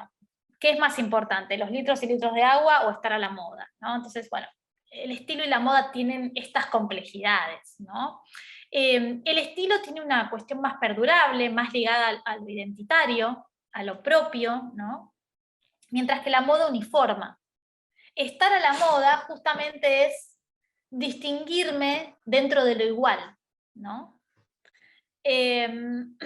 ¿qué es más importante? ¿Los litros y litros de agua o estar a la moda? ¿No? Entonces, bueno, el estilo y la moda tienen estas complejidades, ¿no? El estilo tiene una cuestión más perdurable, más ligada a lo identitario, a lo propio, ¿no? Mientras que la moda uniforma. Estar a la moda justamente es distinguirme dentro de lo igual, ¿no? En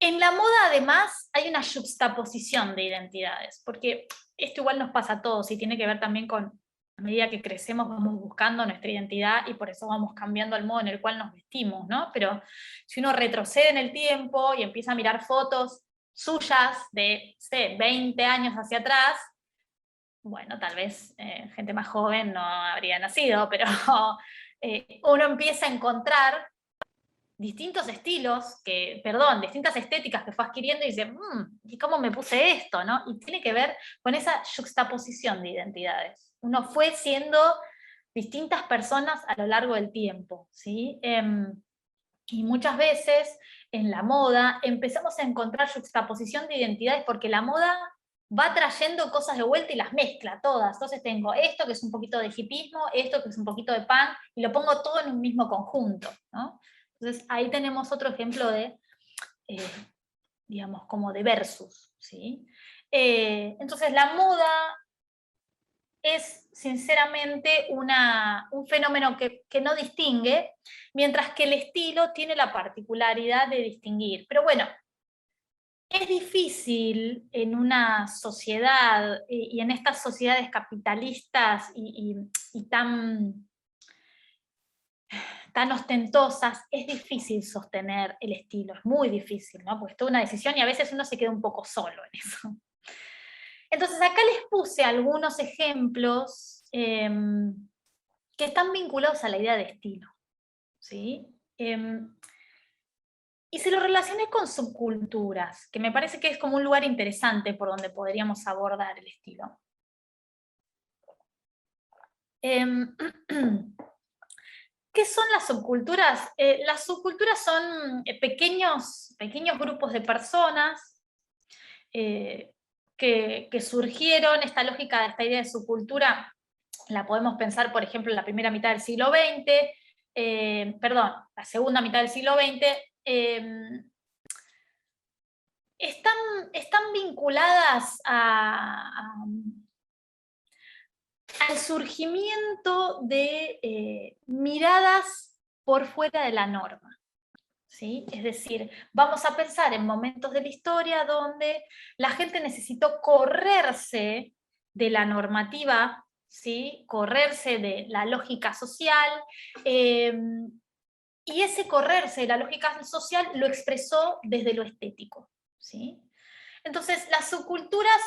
la moda, además, hay una juxtaposición de identidades, porque esto igual nos pasa a todos y tiene que ver también con, a medida que crecemos, vamos buscando nuestra identidad y por eso vamos cambiando el modo en el cual nos vestimos, ¿no? Pero si uno retrocede en el tiempo y empieza a mirar fotos suyas de, sé, 20 años hacia atrás, bueno, tal vez gente más joven no habría nacido, pero uno empieza a encontrar distintos estilos, distintas estéticas que fue adquiriendo y dice, ¿y cómo me puse esto? ¿No? Y tiene que ver con esa juxtaposición de identidades. Uno fue siendo distintas personas a lo largo del tiempo, ¿sí? Y muchas veces en la moda empezamos a encontrar juxtaposición de identidades porque la moda va trayendo cosas de vuelta y las mezcla todas. Entonces tengo esto que es un poquito de hipismo, esto que es un poquito de punk, y lo pongo todo en un mismo conjunto, ¿no? Entonces ahí tenemos otro ejemplo de, digamos, como de versus, ¿sí? Entonces la moda es sinceramente un fenómeno que no distingue, mientras que el estilo tiene la particularidad de distinguir. Pero bueno, es difícil en una sociedad y en estas sociedades capitalistas y tan ostentosas, es difícil sostener el estilo, es muy difícil, ¿no? Porque es toda una decisión y a veces uno se queda un poco solo en eso. Entonces acá les puse algunos ejemplos que están vinculados a la idea de estilo, ¿sí? Y se lo relacioné con subculturas, que me parece que es como un lugar interesante por donde podríamos abordar el estilo. ¿Qué son las subculturas? Las subculturas son pequeños grupos de personas que surgieron. Esta lógica, esta idea de subcultura, la podemos pensar, por ejemplo, en la primera mitad del siglo XX, la segunda mitad del siglo XX, están vinculadas al surgimiento de miradas por fuera de la norma, ¿sí? Es decir, vamos a pensar en momentos de la historia donde la gente necesitó correrse de la normativa, ¿sí? Correrse de la lógica social, y ese correrse de la lógica social lo expresó desde lo estético, ¿sí? Entonces, las subculturas,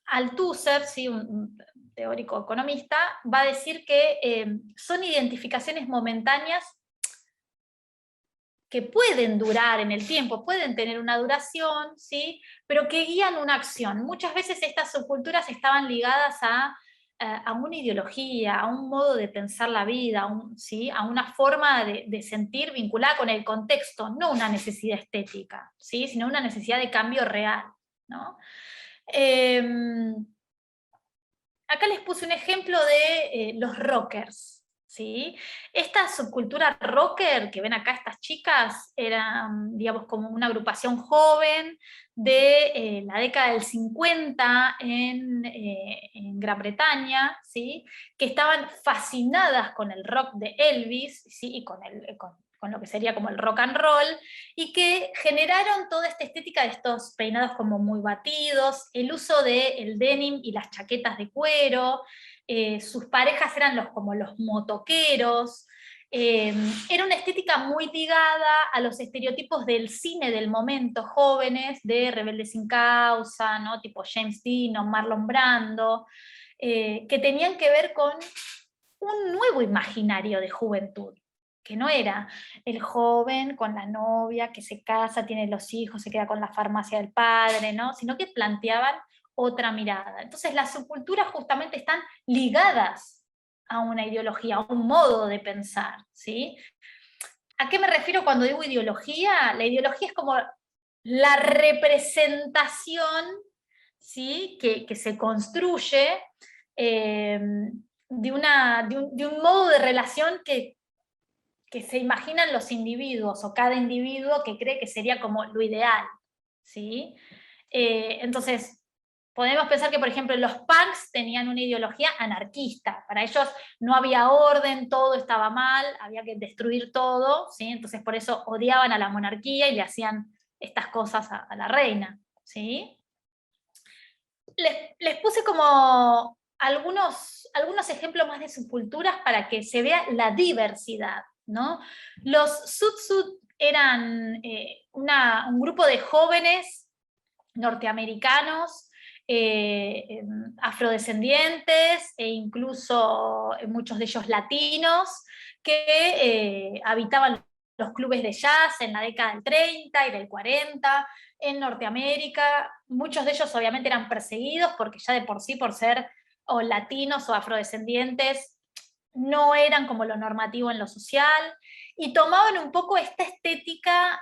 Althusser, ¿sí? un teórico economista, va a decir que son identificaciones momentáneas que pueden durar en el tiempo, pueden tener una duración, ¿sí? Pero que guían una acción. Muchas veces estas subculturas estaban ligadas a una ideología, a un modo de pensar la vida, ¿sí? A una forma de sentir vinculada con el contexto, no una necesidad estética, ¿sí? Sino una necesidad de cambio real, ¿no? Acá les puse un ejemplo de los rockers, ¿sí? Esta subcultura rocker que ven acá estas chicas era, digamos, como una agrupación joven de la década del 50 en Gran Bretaña, ¿sí? Que estaban fascinadas con el rock de Elvis, ¿sí? Y con lo que sería como el rock and roll, y que generaron toda esta estética de estos peinados como muy batidos, el uso del denim y las chaquetas de cuero, sus parejas eran como los motoqueros, era una estética muy ligada a los estereotipos del cine del momento, jóvenes, de Rebelde sin Causa, ¿no? Tipo James Dean o Marlon Brando, que tenían que ver con un nuevo imaginario de juventud, que no era el joven con la novia que se casa, tiene los hijos, se queda con la farmacia del padre, ¿no? Sino que planteaban otra mirada. Entonces las subculturas justamente están ligadas a una ideología, a un modo de pensar, ¿sí? ¿A qué me refiero cuando digo ideología? La ideología es como la representación, ¿sí? que se construye de un modo de relación que se imaginan los individuos, o cada individuo que cree que sería como lo ideal, ¿sí? Entonces, podemos pensar que, por ejemplo, los punks tenían una ideología anarquista. Para ellos no había orden, todo estaba mal, había que destruir todo, ¿sí? Entonces, por eso odiaban a la monarquía y le hacían estas cosas a la reina, ¿sí? Les puse como algunos ejemplos más de subculturas para que se vea la diversidad, ¿no? Los Sud eran un grupo de jóvenes norteamericanos, afrodescendientes e incluso muchos de ellos latinos, que habitaban los clubes de jazz en la década del 30 y del 40 en Norteamérica. Muchos de ellos obviamente eran perseguidos porque ya de por sí, por ser o latinos o afrodescendientes, no eran como lo normativo en lo social, y tomaban un poco esta estética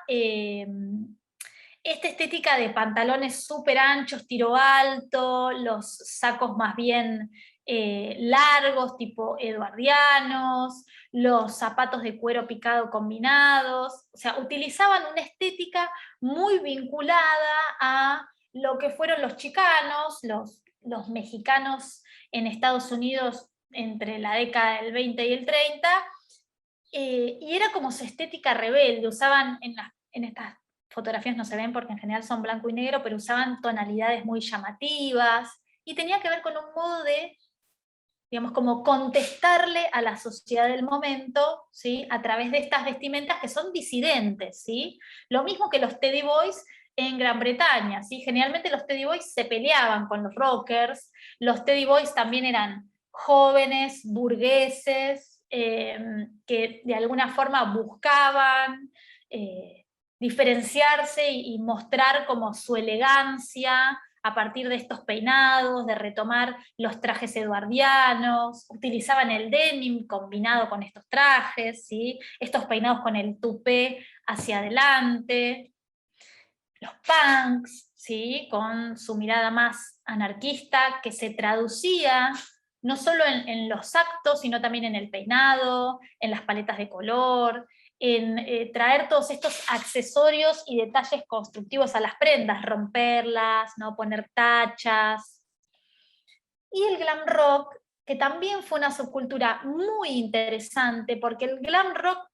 de pantalones súper anchos, tiro alto, los sacos más bien largos, tipo eduardianos, los zapatos de cuero picado combinados. O sea, utilizaban una estética muy vinculada a lo que fueron los chicanos, los mexicanos en Estados Unidos entre la década del 20 y el 30, y era como su estética rebelde. Usaban en estas fotografías no se ven porque en general son blanco y negro, pero usaban tonalidades muy llamativas, y tenía que ver con un modo de, digamos, como contestarle a la sociedad del momento, ¿sí? A través de estas vestimentas que son disidentes, ¿sí? Lo mismo que los Teddy Boys en Gran Bretaña, ¿sí? Generalmente los Teddy Boys se peleaban con los rockers, los Teddy Boys también eran jóvenes, burgueses, que de alguna forma buscaban diferenciarse y mostrar como su elegancia a partir de estos peinados, de retomar los trajes eduardianos. Utilizaban el denim combinado con estos trajes, ¿sí? Estos peinados con el tupé hacia adelante. Los punks, ¿sí? Con su mirada más anarquista, que se traducía no solo en los actos, sino también en el peinado, en las paletas de color, en traer todos estos accesorios y detalles constructivos a las prendas, romperlas, ¿no? Poner tachas. Y el glam rock, que también fue una subcultura muy interesante, porque el glam rock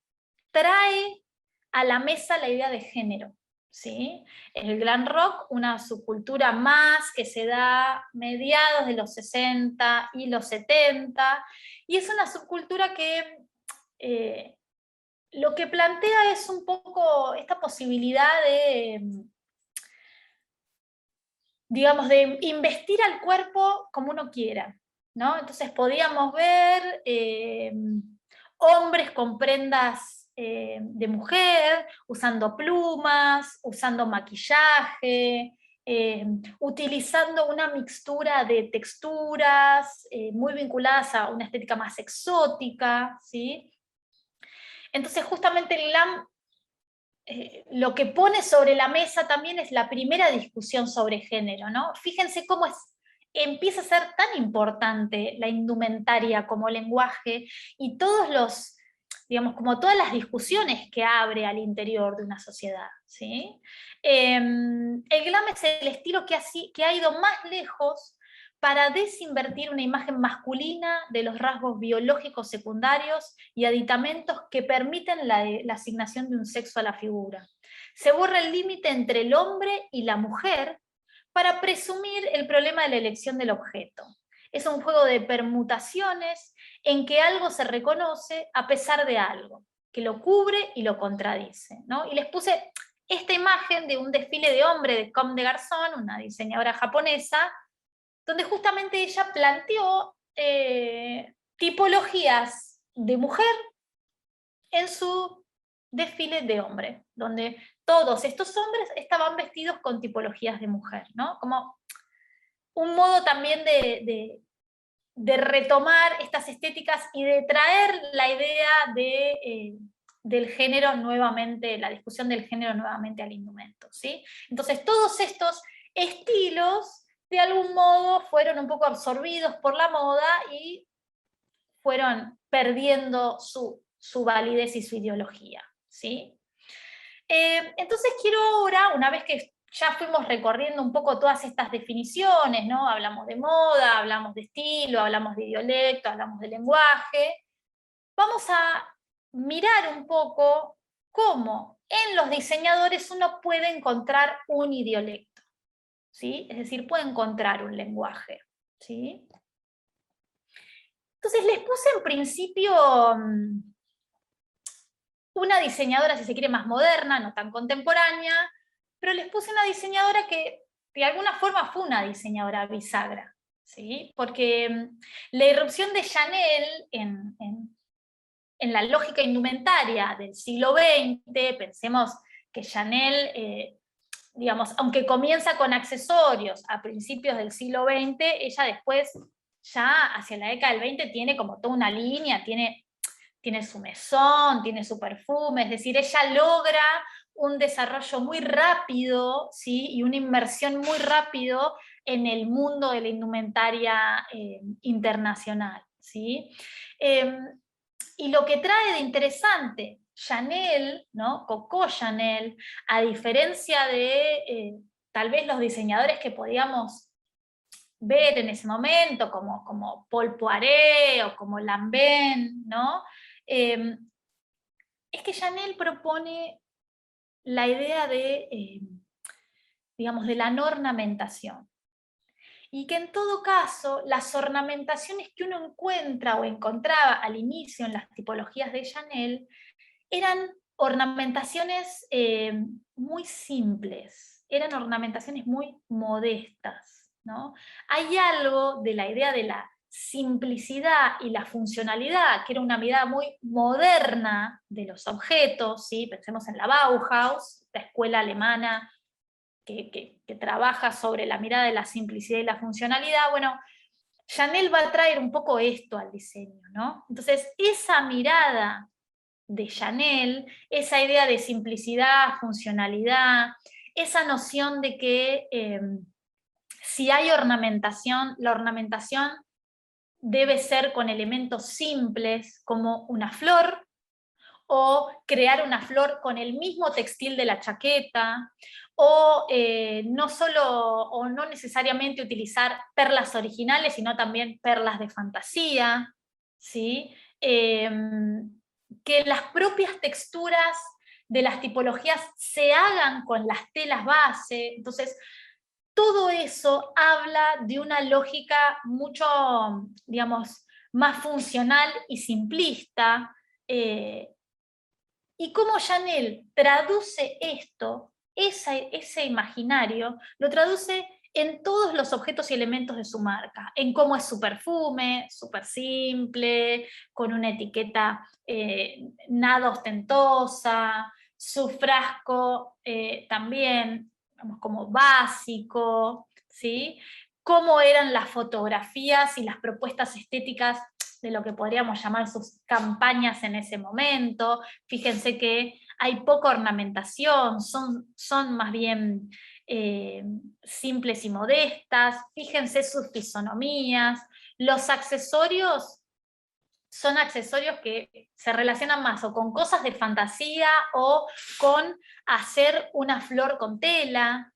trae a la mesa la idea de género, ¿sí? El glam rock, una subcultura más que se da a mediados de los 60 y los 70, y es una subcultura que lo que plantea es un poco esta posibilidad de, digamos, de investir al cuerpo como uno quiera, ¿no? Entonces podíamos ver hombres con prendas de mujer, usando plumas, usando maquillaje, utilizando una mixtura de texturas muy vinculadas a una estética más exótica, ¿sí? Entonces justamente el glam lo que pone sobre la mesa también es la primera discusión sobre género, ¿no? Fíjense cómo empieza a ser tan importante la indumentaria como lenguaje, y digamos, como todas las discusiones que abre al interior de una sociedad, ¿sí? El glam es el estilo que ha ido más lejos para desinvertir una imagen masculina de los rasgos biológicos secundarios y aditamentos que permiten la asignación de un sexo a la figura. Se borra el límite entre el hombre y la mujer para presumir el problema de la elección del objeto. Es un juego de permutaciones en que algo se reconoce a pesar de algo, que lo cubre y lo contradice, ¿no? Y les puse esta imagen de un desfile de hombre de Comme des Garçons, una diseñadora japonesa, donde justamente ella planteó tipologías de mujer en su desfile de hombre, donde todos estos hombres estaban vestidos con tipologías de mujer, ¿no? Como un modo también de retomar estas estéticas y de traer la idea del género nuevamente, la discusión del género nuevamente al indumento, ¿sí? Entonces todos estos estilos de algún modo fueron un poco absorbidos por la moda y fueron perdiendo su validez y su ideología, ¿sí? Entonces quiero ahora, una vez que ya fuimos recorriendo un poco todas estas definiciones, ¿no? Hablamos de moda, hablamos de estilo, hablamos de idiolecto, hablamos de lenguaje, vamos a mirar un poco cómo en los diseñadores uno puede encontrar un idiolecto, ¿sí? Es decir, puede encontrar un lenguaje, ¿sí? Entonces les puse en principio una diseñadora, si se quiere, más moderna, no tan contemporánea, pero les puse una diseñadora que de alguna forma fue una diseñadora bisagra, ¿sí? Porque la irrupción de Chanel en la lógica indumentaria del siglo XX, pensemos que Chanel, digamos, aunque comienza con accesorios a principios del siglo XX, ella después, ya hacia la década del 20, tiene como toda una línea, tiene su mesón, tiene su perfume, es decir, ella logra un desarrollo muy rápido, ¿sí? Y una inmersión muy rápido en el mundo de la indumentaria internacional, ¿sí? Y lo que trae de interesante Chanel, ¿no? Coco Chanel, a diferencia de tal vez los diseñadores que podíamos ver en ese momento, como Paul Poiret o como Lanvin, ¿no? Es que Chanel propone la idea de, digamos, de la no ornamentación. Y que en todo caso, las ornamentaciones que uno encuentra o encontraba al inicio en las tipologías de Chanel eran ornamentaciones muy simples, eran ornamentaciones muy modestas, ¿no? Hay algo de la idea de la simplicidad y la funcionalidad, que era una mirada muy moderna de los objetos, ¿sí? Pensemos en la Bauhaus, la escuela alemana que trabaja sobre la mirada de la simplicidad y la funcionalidad. Bueno, Chanel va a traer un poco esto al diseño, ¿no? Entonces, esa mirada de Chanel, esa idea de simplicidad, funcionalidad, esa noción de que si hay ornamentación, la ornamentación debe ser con elementos simples, como una flor, o crear una flor con el mismo textil de la chaqueta, o no solo, o no necesariamente utilizar perlas originales, sino también perlas de fantasía, ¿sí? Que las propias texturas de las tipologías se hagan con las telas base. Entonces, todo eso habla de una lógica mucho, digamos, más funcional y simplista, y cómo Chanel traduce esto, ese imaginario, lo traduce en todos los objetos y elementos de su marca, en cómo es su perfume, súper simple, con una etiqueta nada ostentosa, su frasco también, digamos, como básico, ¿sí? Cómo eran las fotografías y las propuestas estéticas de lo que podríamos llamar sus campañas en ese momento. Fíjense que hay poca ornamentación, son más bien simples y modestas. Fíjense sus fisonomías. Los accesorios son accesorios que se relacionan más o con cosas de fantasía o con hacer una flor con tela.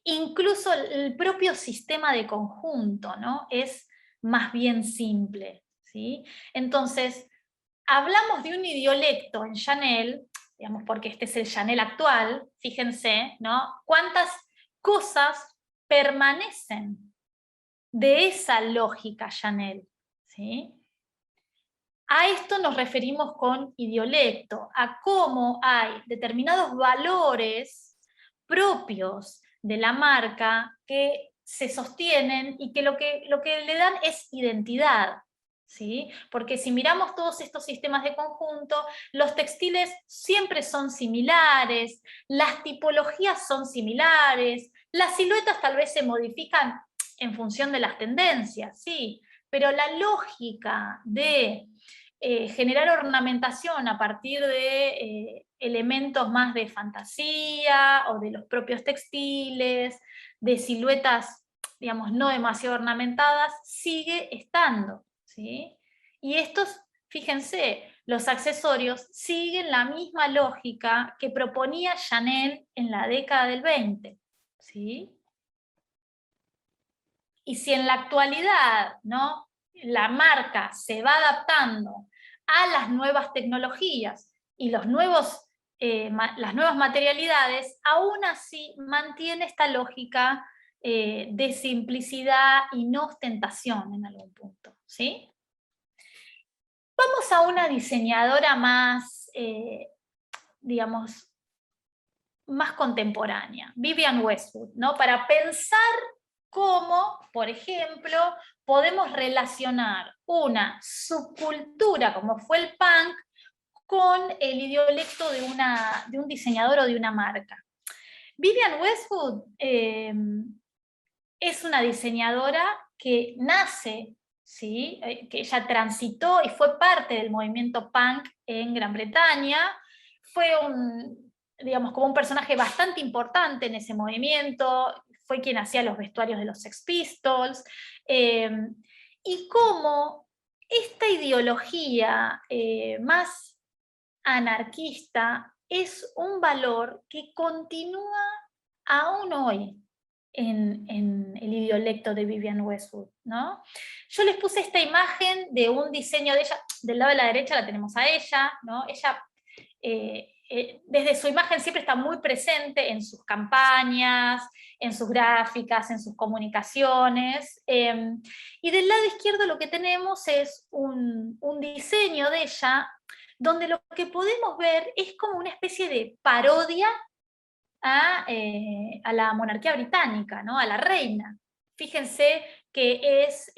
Incluso el propio sistema de conjunto, ¿no? Es más bien simple, ¿sí? Entonces, hablamos de un idiolecto en Chanel, digamos, porque este es el Chanel actual, fíjense, ¿no? Cuántas cosas permanecen de esa lógica Chanel, ¿sí? A esto nos referimos con idiolecto, a cómo hay determinados valores propios de la marca que se sostienen y que lo que le dan es identidad, ¿sí? Porque si miramos todos estos sistemas de conjunto, los textiles siempre son similares, las tipologías son similares, las siluetas tal vez se modifican en función de las tendencias, sí, pero la lógica de generar ornamentación a partir de elementos más de fantasía o de los propios textiles, de siluetas, digamos, no demasiado ornamentadas, sigue estando, ¿sí? Y estos, fíjense, los accesorios siguen la misma lógica que proponía Chanel en la década del 20, ¿sí? Y si en la actualidad, ¿no?, la marca se va adaptando a las nuevas tecnologías y las nuevas materialidades, aún así mantiene esta lógica de simplicidad y no ostentación en algún punto, ¿sí? Vamos a una diseñadora más, digamos, más contemporánea, Vivienne Westwood, ¿no? Para pensar cómo, por ejemplo, podemos relacionar una subcultura como fue el punk con el idiolecto de un diseñador o de una marca. Vivienne Westwood es una diseñadora que nace, ¿sí?, que ella transitó y fue parte del movimiento punk en Gran Bretaña, fue digamos, como un personaje bastante importante en ese movimiento, fue quien hacía los vestuarios de los Sex Pistols, y cómo esta ideología más anarquista es un valor que continúa aún hoy en el idiolecto de Vivienne Westwood, ¿no? Yo les puse esta imagen de un diseño de ella, del lado de la derecha la tenemos a ella, ¿no? Ella desde su imagen siempre está muy presente en sus campañas, en sus gráficas, en sus comunicaciones, y del lado izquierdo lo que tenemos es un diseño de ella donde lo que podemos ver es como una especie de parodia a la monarquía británica, ¿no?, a la reina. Fíjense que es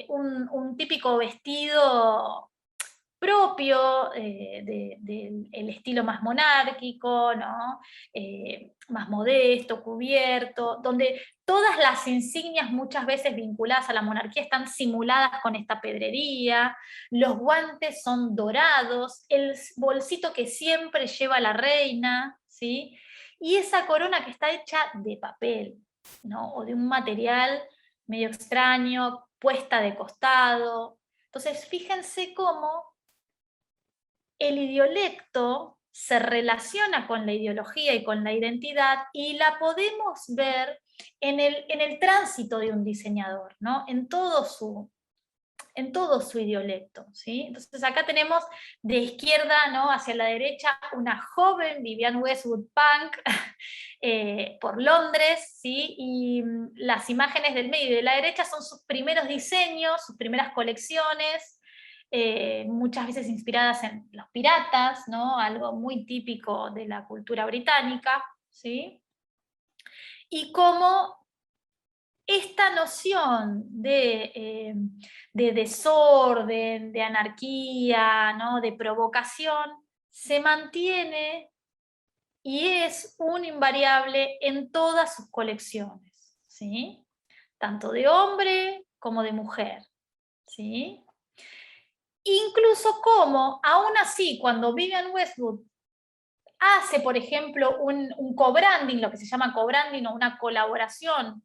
un típico vestido propio del estilo más monárquico, ¿no?, más modesto, cubierto, donde todas las insignias muchas veces vinculadas a la monarquía están simuladas con esta pedrería, los guantes son dorados, el bolsito que siempre lleva la reina, ¿sí?, y esa corona que está hecha de papel, ¿no?, o de un material medio extraño, puesta de costado. Entonces, fíjense cómo el idiolecto se relaciona con la ideología y con la identidad y la podemos ver en el tránsito de un diseñador, ¿no?, en todo su idiolecto, ¿sí? Entonces acá tenemos de izquierda, ¿no?, hacia la derecha una joven Vivienne Westwood punk por Londres, ¿sí?, y las imágenes del medio y de la derecha son sus primeros diseños, sus primeras colecciones, muchas veces inspiradas en los piratas, ¿no?, algo muy típico de la cultura británica, ¿sí? Y cómo esta noción de desorden, de anarquía, ¿no?, de provocación, se mantiene y es un invariable en todas sus colecciones, ¿sí?, tanto de hombre como de mujer, ¿sí? Incluso como, aún así, cuando Vivienne Westwood hace, por ejemplo, un co-branding, lo que se llama co-branding o una colaboración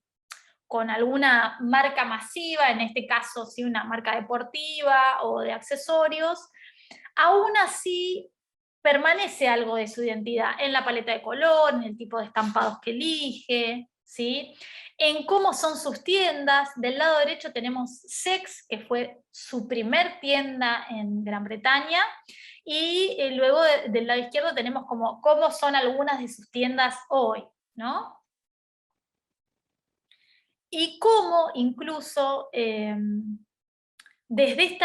con alguna marca masiva, en este caso sí una marca deportiva o de accesorios, aún así permanece algo de su identidad en la paleta de color, en el tipo de estampados que elige, ¿sí?, en cómo son sus tiendas. Del lado derecho tenemos Sex, que fue su primer tienda en Gran Bretaña, y luego del lado izquierdo tenemos cómo son algunas de sus tiendas hoy, ¿no? Y cómo incluso desde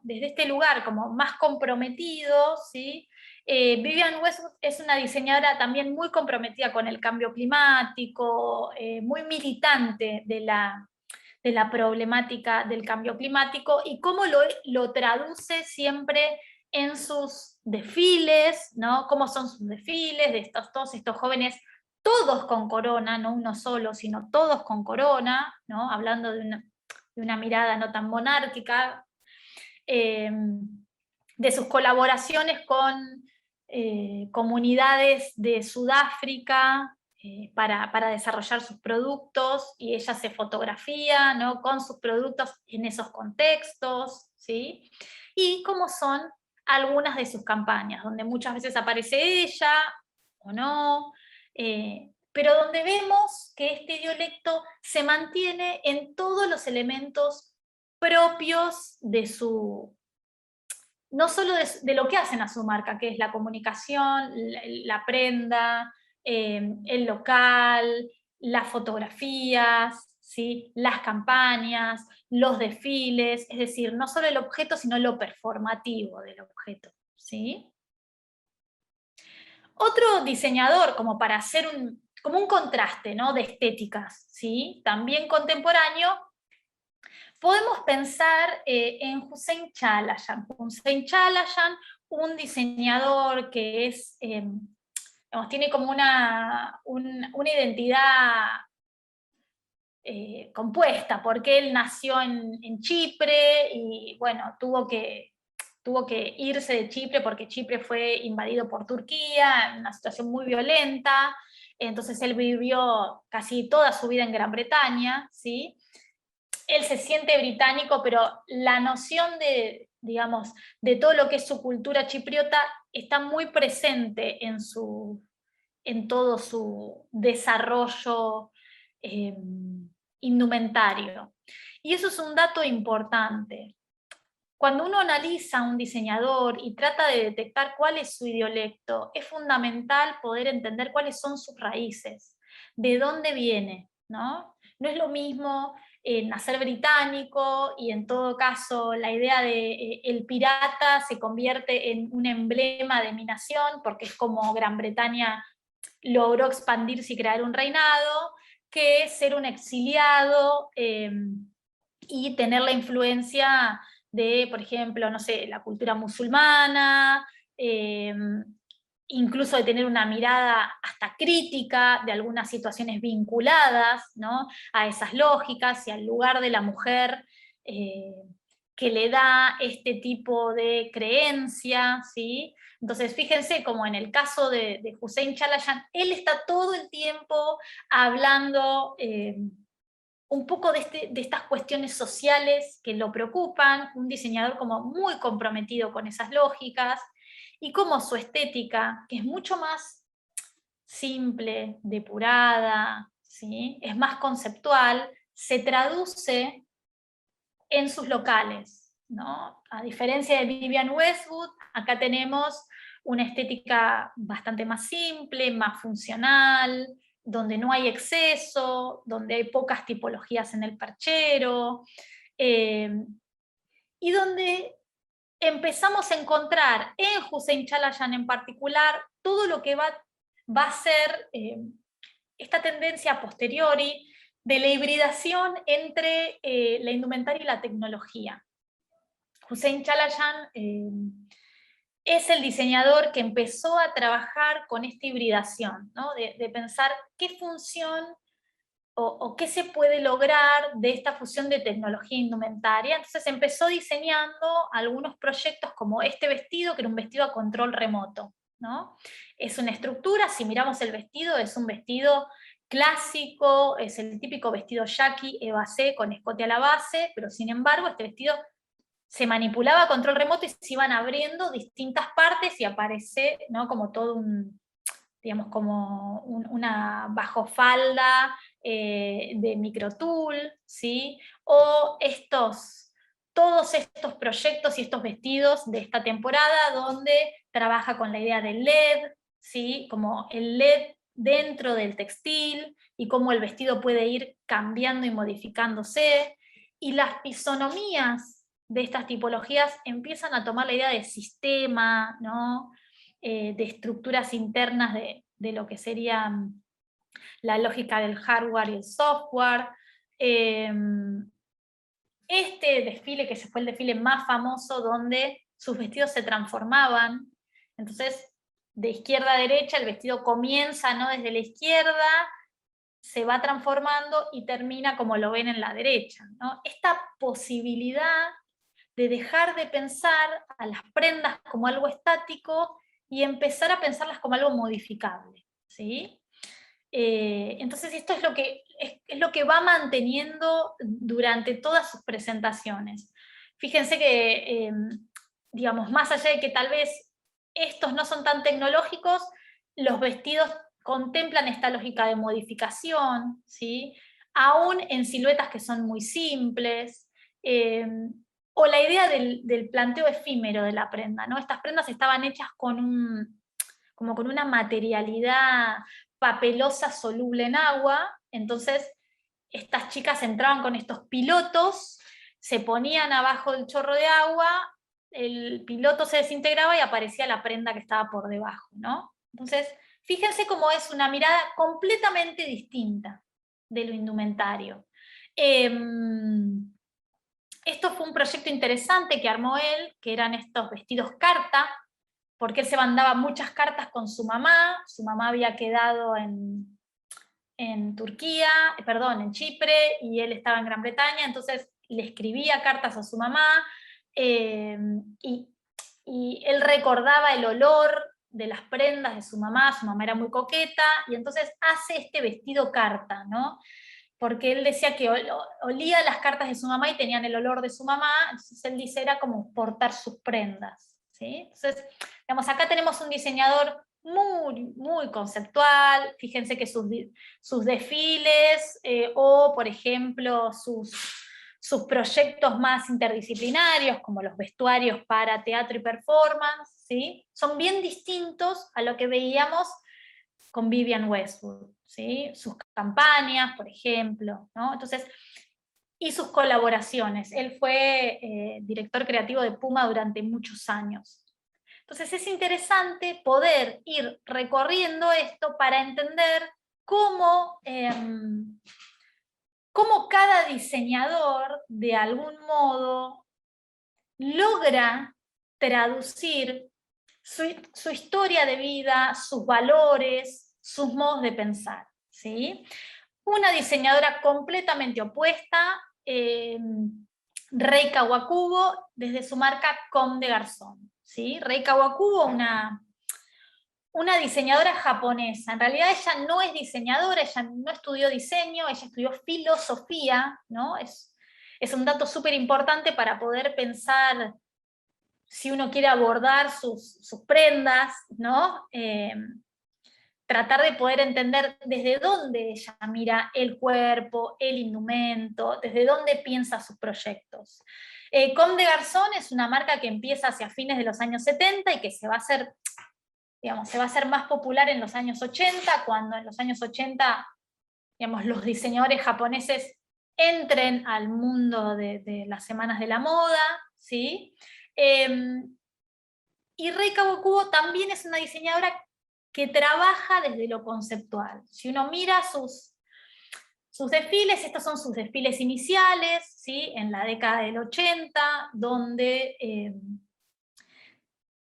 este lugar como más comprometido, ¿sí?, Vivienne Westwood es una diseñadora también muy comprometida con el cambio climático, muy militante de la problemática del cambio climático, y cómo lo traduce siempre en sus desfiles, ¿no?, cómo son sus desfiles de todos estos jóvenes todos con corona, no uno solo, sino todos con corona, ¿no? Hablando de una mirada no tan monárquica, de sus colaboraciones con comunidades de Sudáfrica para desarrollar sus productos, y ella se fotografía, ¿no?, con sus productos en esos contextos, ¿sí? Y cómo son algunas de sus campañas, donde muchas veces aparece ella o no, pero donde vemos que este idiolecto se mantiene en todos los elementos propios de su, no solo de lo que hacen a su marca, que es la comunicación, la prenda, el local, las fotografías, ¿sí?, las campañas, los desfiles, es decir, no solo el objeto, sino lo performativo del objeto, ¿sí? Otro diseñador, como para hacer como un contraste, ¿no?, de estéticas, ¿sí?, también contemporáneo, podemos pensar en Hussein Chalayan. Hussein Chalayan, un diseñador que es, digamos, tiene como una identidad compuesta, porque él nació en Chipre y, bueno, tuvo que irse de Chipre porque Chipre fue invadido por Turquía, en una situación muy violenta. Entonces él vivió casi toda su vida en Gran Bretaña, ¿sí? Él se siente británico, pero la noción de, digamos, de todo lo que es su cultura chipriota está muy presente en todo su desarrollo indumentario. Y eso es un dato importante. Cuando uno analiza a un diseñador y trata de detectar cuál es su idiolecto, es fundamental poder entender cuáles son sus raíces, de dónde viene, ¿no? No es lo mismo nacer británico y, en todo caso, la idea de el pirata se convierte en un emblema de mi nación, porque es como Gran Bretaña logró expandirse y crear un reinado, que ser un exiliado y tener la influencia de, por ejemplo, no sé, la cultura musulmana, incluso de tener una mirada hasta crítica de algunas situaciones vinculadas, ¿no?, a esas lógicas y al lugar de la mujer que le da este tipo de creencia, ¿sí? Entonces, fíjense como en el caso de Hussein Chalayan, él está todo el tiempo hablando un poco de estas cuestiones sociales que lo preocupan, un diseñador como muy comprometido con esas lógicas, y como su estética, que es mucho más simple, depurada, ¿sí?, es más conceptual, se traduce en sus locales, ¿no? A diferencia de Vivienne Westwood, acá tenemos una estética bastante más simple, más funcional, donde no hay exceso, donde hay pocas tipologías en el perchero, y donde empezamos a encontrar en Hussein Chalayan en particular todo lo que va a ser esta tendencia a posteriori de la hibridación entre la indumentaria y la tecnología. Hussein Chalayan es el diseñador que empezó a trabajar con esta hibridación, ¿no?, de pensar qué función o qué se puede lograr de esta fusión de tecnología e indumentaria. Entonces empezó diseñando algunos proyectos como este vestido, que era un vestido a control remoto, ¿no? Es una estructura, si miramos el vestido, es un vestido clásico, es el típico vestido yaqui, evasé, con escote a la base, pero sin embargo este vestido se manipulaba a control remoto y se iban abriendo distintas partes y aparece, ¿no?, como todo un, digamos, como una bajofalda de microtul, ¿sí? O todos estos proyectos y estos vestidos de esta temporada donde trabaja con la idea del LED, ¿sí?, como el LED dentro del textil y cómo el vestido puede ir cambiando y modificándose, y las fisonomías de estas tipologías empiezan a tomar la idea de sistema, ¿no?, de estructuras internas de lo que sería la lógica del hardware y el software. Este desfile, que fue el desfile más famoso, donde sus vestidos se transformaban, entonces de izquierda a derecha, el vestido comienza, ¿no?, desde la izquierda, se va transformando y termina como lo ven en la derecha, ¿no? Esta posibilidad de dejar de pensar a las prendas como algo estático y empezar a pensarlas como algo modificable, ¿sí? Entonces esto es lo que va manteniendo durante todas sus presentaciones. Fíjense que, digamos, más allá de que tal vez estos no son tan tecnológicos, los vestidos contemplan esta lógica de modificación, ¿sí? Aún en siluetas que son muy simples, o la idea del planteo efímero de la prenda, ¿no? Estas prendas estaban hechas como con una materialidad papelosa soluble en agua, entonces estas chicas entraban con estos pilotos, se ponían abajo del chorro de agua, el piloto se desintegraba y aparecía la prenda que estaba por debajo, ¿no? Entonces, fíjense cómo es una mirada completamente distinta de lo indumentario. Esto fue un proyecto interesante que armó él, que eran estos vestidos carta, porque él se mandaba muchas cartas con su mamá había quedado en Turquía, perdón, en Chipre, y él estaba en Gran Bretaña, entonces le escribía cartas a su mamá, y él recordaba el olor de las prendas de su mamá era muy coqueta, y entonces hace este vestido carta, ¿no? Porque él decía que olía las cartas de su mamá y tenían el olor de su mamá, entonces él dice, era como portar sus prendas, ¿sí? Entonces, digamos, acá tenemos un diseñador muy, muy conceptual, fíjense que sus desfiles, o por ejemplo, sus proyectos más interdisciplinarios, como los vestuarios para teatro y performance, ¿sí? Son bien distintos a lo que veíamos con Vivienne Westwood, ¿sí? Sus campañas, por ejemplo, ¿no? Entonces, y sus colaboraciones. Él fue director creativo de Puma durante muchos años. Entonces es interesante poder ir recorriendo esto para entender cómo, cómo cada diseñador, de algún modo, logra traducir su historia de vida, sus valores, sus modos de pensar, ¿sí? Una diseñadora completamente opuesta, Rei Kawakubo, desde su marca Comme des Garçons, ¿sí? Rei Kawakubo, una diseñadora japonesa. En realidad ella no es diseñadora, ella no estudió diseño, ella estudió filosofía, ¿no? Es un dato súper importante para poder pensar si uno quiere abordar sus prendas, ¿no? Tratar de poder entender desde dónde ella mira el cuerpo, el indumento, desde dónde piensa sus proyectos. Comme des Garçons es una marca que empieza hacia fines de los años 70 y que se va a hacer, digamos, se va a hacer más popular en los años 80, cuando en los años 80, digamos, los diseñadores japoneses entren al mundo de las semanas de la moda, ¿sí? Y Rei Kawakubo también es una diseñadora que trabaja desde lo conceptual. Si uno mira sus desfiles, estos son sus desfiles iniciales, ¿sí? En la década del 80, donde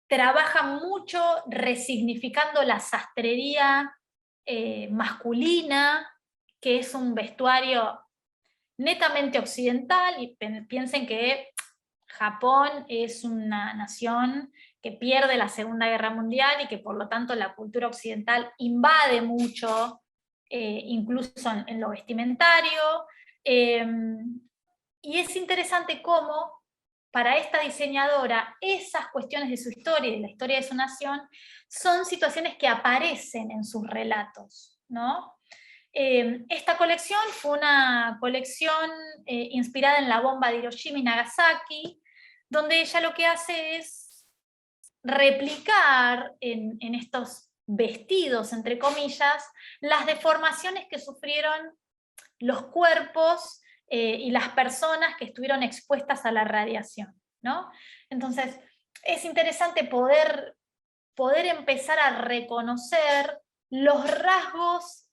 trabaja mucho resignificando la sastrería masculina, que es un vestuario netamente occidental, y piensen que Japón es una nación que pierde la Segunda Guerra Mundial y que por lo tanto la cultura occidental invade mucho, incluso en lo vestimentario, y es interesante cómo para esta diseñadora esas cuestiones de su historia y de la historia de su nación son situaciones que aparecen en sus relatos, ¿no? Esta colección fue una colección inspirada en la bomba de Hiroshima y Nagasaki, donde ella lo que hace es replicar en estos vestidos, entre comillas, las deformaciones que sufrieron los cuerpos y las personas que estuvieron expuestas a la radiación, ¿no? Entonces, es interesante poder empezar a reconocer los rasgos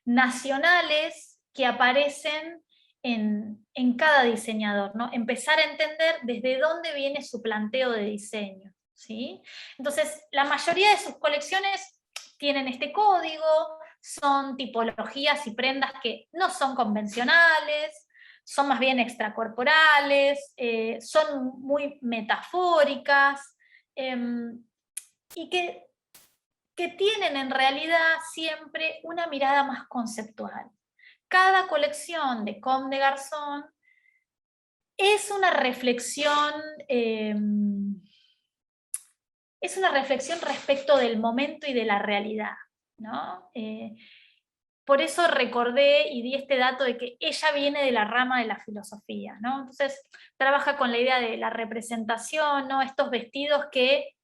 nacionales que aparecen en cada diseñador, ¿no? Empezar a entender desde dónde viene su planteo de diseño, ¿sí? Entonces, la mayoría de sus colecciones tienen este código, son tipologías y prendas que no son convencionales, son más bien extracorporales, son muy metafóricas, y que tienen en realidad siempre una mirada más conceptual. Cada colección de Comme des Garçons es una reflexión, respecto del momento y de la realidad, ¿no? Por eso recordé y di este dato de que ella viene de la rama de la filosofía, ¿no? Entonces trabaja con la idea de la representación, ¿no? Estos vestidos que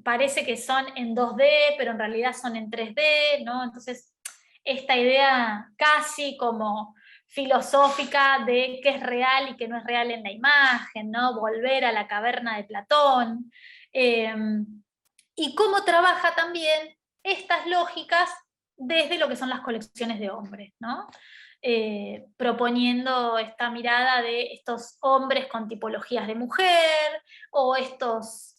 parece que son en 2D, pero en realidad son en 3D, ¿no? Entonces, esta idea casi como filosófica de qué es real y qué no es real en la imagen, ¿no? Volver a la caverna de Platón. Y cómo trabaja también estas lógicas desde lo que son las colecciones de hombres, ¿no? Proponiendo esta mirada de estos hombres con tipologías de mujer, o estas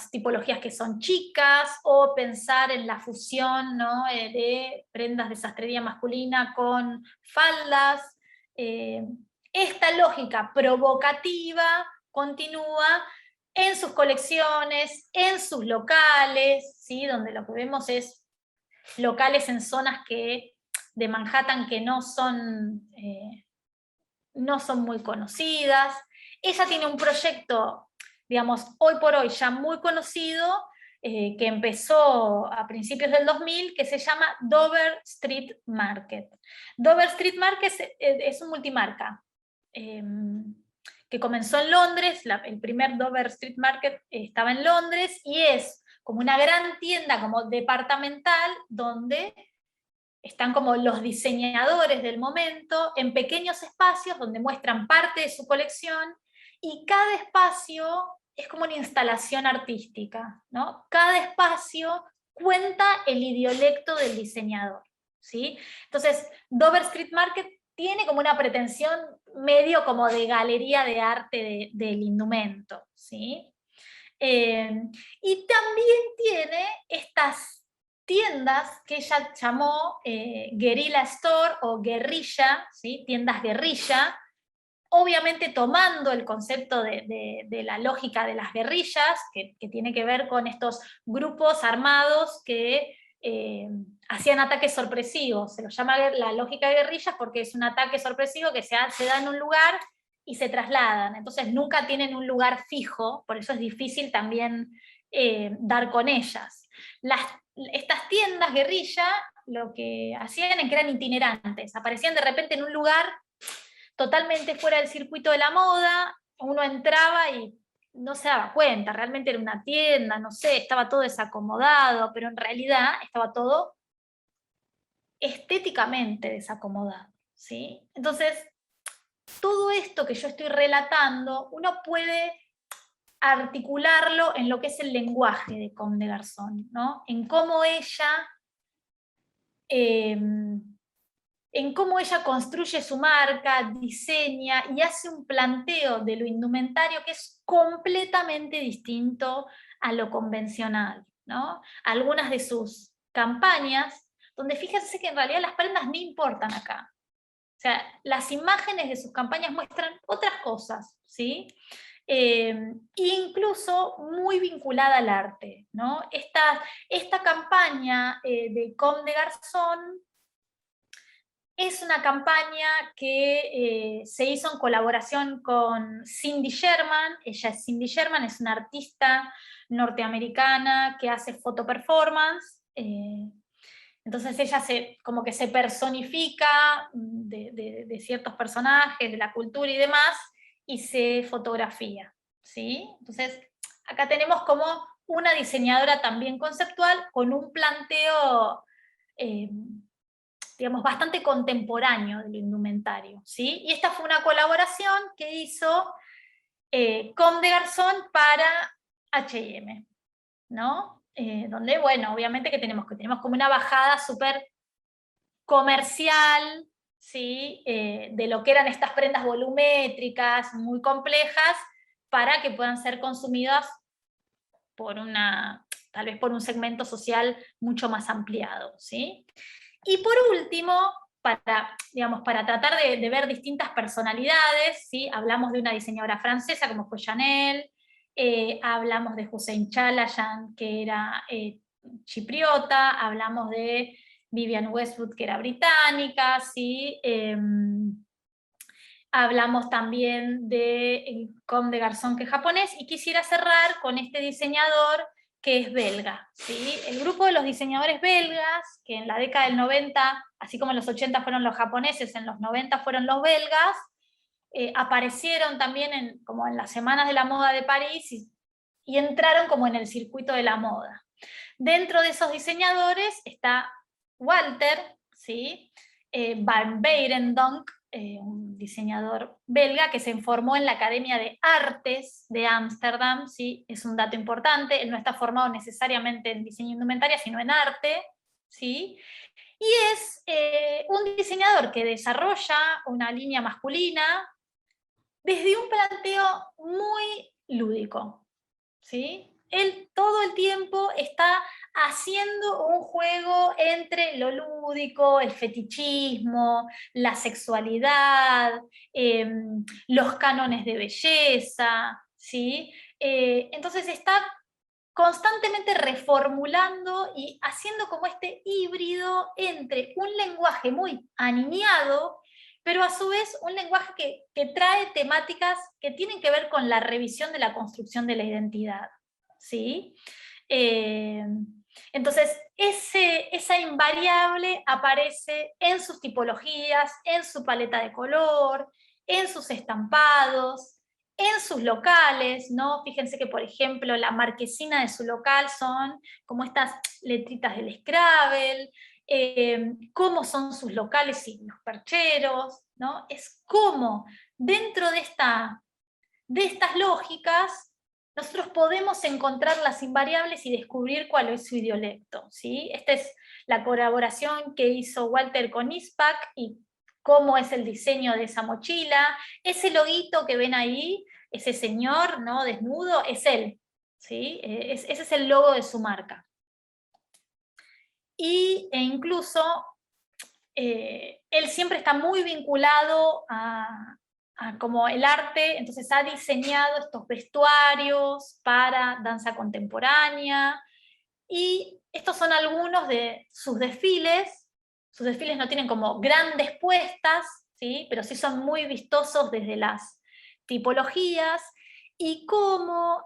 tipologías que son chicas, o pensar en la fusión, ¿no? De prendas de sastrería masculina con faldas. Esta lógica provocativa continúa en sus colecciones, en sus locales, ¿sí? Donde lo que vemos es locales en zonas de Manhattan que no son muy conocidas. Ella tiene un proyecto, digamos, hoy por hoy ya muy conocido, que empezó a principios del 2000, que se llama Dover Street Market. Dover Street Market es un multimarca, que comenzó en Londres. El primer Dover Street Market estaba en Londres, y es como una gran tienda como departamental, donde están como los diseñadores del momento en pequeños espacios donde muestran parte de su colección, y cada espacio es como una instalación artística, ¿no? Cada espacio cuenta el idiolecto del diseñador, ¿sí? Entonces, Dover Street Market tiene como una pretensión medio como de galería de arte del indumento, ¿sí? Y también tiene estas tiendas que ella llamó Guerrilla Store o guerrilla, ¿sí? Tiendas guerrilla, obviamente tomando el concepto de la lógica de las guerrillas, que tiene que ver con estos grupos armados que hacían ataques sorpresivos. Se los llama la lógica de guerrillas porque es un ataque sorpresivo que se da en un lugar y se trasladan, entonces nunca tienen un lugar fijo, por eso es difícil también dar con ellas. Estas tiendas guerrilla lo que hacían es que eran itinerantes, aparecían de repente en un lugar totalmente fuera del circuito de la moda, uno entraba y no se daba cuenta, realmente era una tienda, no sé, estaba todo desacomodado, pero en realidad estaba todo estéticamente desacomodado, ¿sí? Entonces, todo esto que yo estoy relatando, uno puede articularlo en lo que es el lenguaje de Comme des Garçons, ¿no? En cómo ella construye su marca, diseña y hace un planteo de lo indumentario que es completamente distinto a lo convencional, ¿no? Algunas de sus campañas, donde fíjense que en realidad las prendas no importan acá. O sea, las imágenes de sus campañas muestran otras cosas, ¿sí? Incluso muy vinculada al arte, ¿no? Esta campaña de Comme des Garçons es una campaña que se hizo en colaboración con Cindy Sherman. Ella es Cindy Sherman, es una artista norteamericana que hace foto performance. Entonces ella como que se personifica de ciertos personajes, de la cultura y demás, y se fotografía, ¿sí? Entonces acá tenemos como una diseñadora también conceptual con un planteo digamos, bastante contemporáneo del indumentario, ¿sí? Y esta fue una colaboración que hizo Comme des Garçons para H&M, ¿no? Donde, bueno, obviamente que tenemos como una bajada súper comercial, ¿sí? De lo que eran estas prendas volumétricas, muy complejas, para que puedan ser consumidas tal vez por un segmento social mucho más ampliado, ¿sí? Y por último, para tratar de ver distintas personalidades, ¿sí? Hablamos de una diseñadora francesa como fue Chanel, hablamos de Hussein Chalayan, que era chipriota, hablamos de Vivienne Westwood, que era británica, ¿sí? Hablamos también de Comme des Garçons, que es japonés, y quisiera cerrar con este diseñador que es belga, ¿sí? El grupo de los diseñadores belgas, que en la década del 90, así como en los 80 fueron los japoneses, en los 90 fueron los belgas, aparecieron también como en las Semanas de la Moda de París y entraron como en el circuito de la moda. Dentro de esos diseñadores está Walter, ¿sí? Van Beirendonck, un diseñador belga que se formó en la Academia de Artes de Ámsterdam, ¿sí? Es un dato importante, él no está formado necesariamente en diseño indumentaria, sino en arte, ¿sí? Y es un diseñador que desarrolla una línea masculina desde un planteo muy lúdico, ¿sí? Él todo el tiempo está haciendo un juego entre lo lúdico, el fetichismo, la sexualidad, los cánones de belleza, ¿sí? Entonces está constantemente reformulando y haciendo como este híbrido entre un lenguaje muy aniñado, pero a su vez un lenguaje que trae temáticas que tienen que ver con la revisión de la construcción de la identidad, ¿sí? Entonces, esa invariable aparece en sus tipologías, en su paleta de color, en sus estampados, en sus locales, ¿no? Fíjense que, por ejemplo, la marquesina de su local son como estas letritas del Scrabble, cómo son sus locales y los percheros, ¿no? Es cómo dentro de estas lógicas nosotros podemos encontrar las invariables y descubrir cuál es su idiolecto, ¿sí? Esta es la colaboración que hizo Walter con ISPAC y cómo es el diseño de esa mochila. Ese loguito que ven ahí, ese señor, ¿no?, desnudo, es él, ¿sí? Ese es el logo de su marca. E incluso él siempre está muy vinculado a como el arte, entonces ha diseñado estos vestuarios para danza contemporánea, y estos son algunos de sus desfiles. Sus desfiles no tienen como grandes puestas, ¿sí?, pero sí son muy vistosos desde las tipologías, y cómo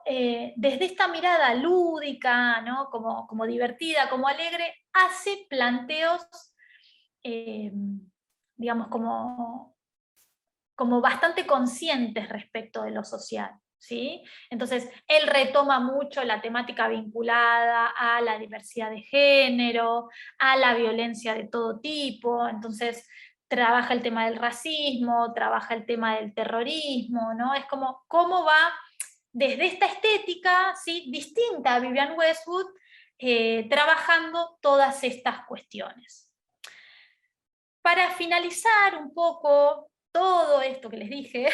desde esta mirada lúdica, ¿no?, como divertida, como alegre, hace planteos, digamos, como bastante conscientes respecto de lo social, ¿sí? Entonces, él retoma mucho la temática vinculada a la diversidad de género, a la violencia de todo tipo, entonces trabaja el tema del racismo, trabaja el tema del terrorismo, ¿no? Es como cómo va desde esta estética, ¿sí?, distinta a Vivienne Westwood, trabajando todas estas cuestiones. Para finalizar un poco todo esto que les dije,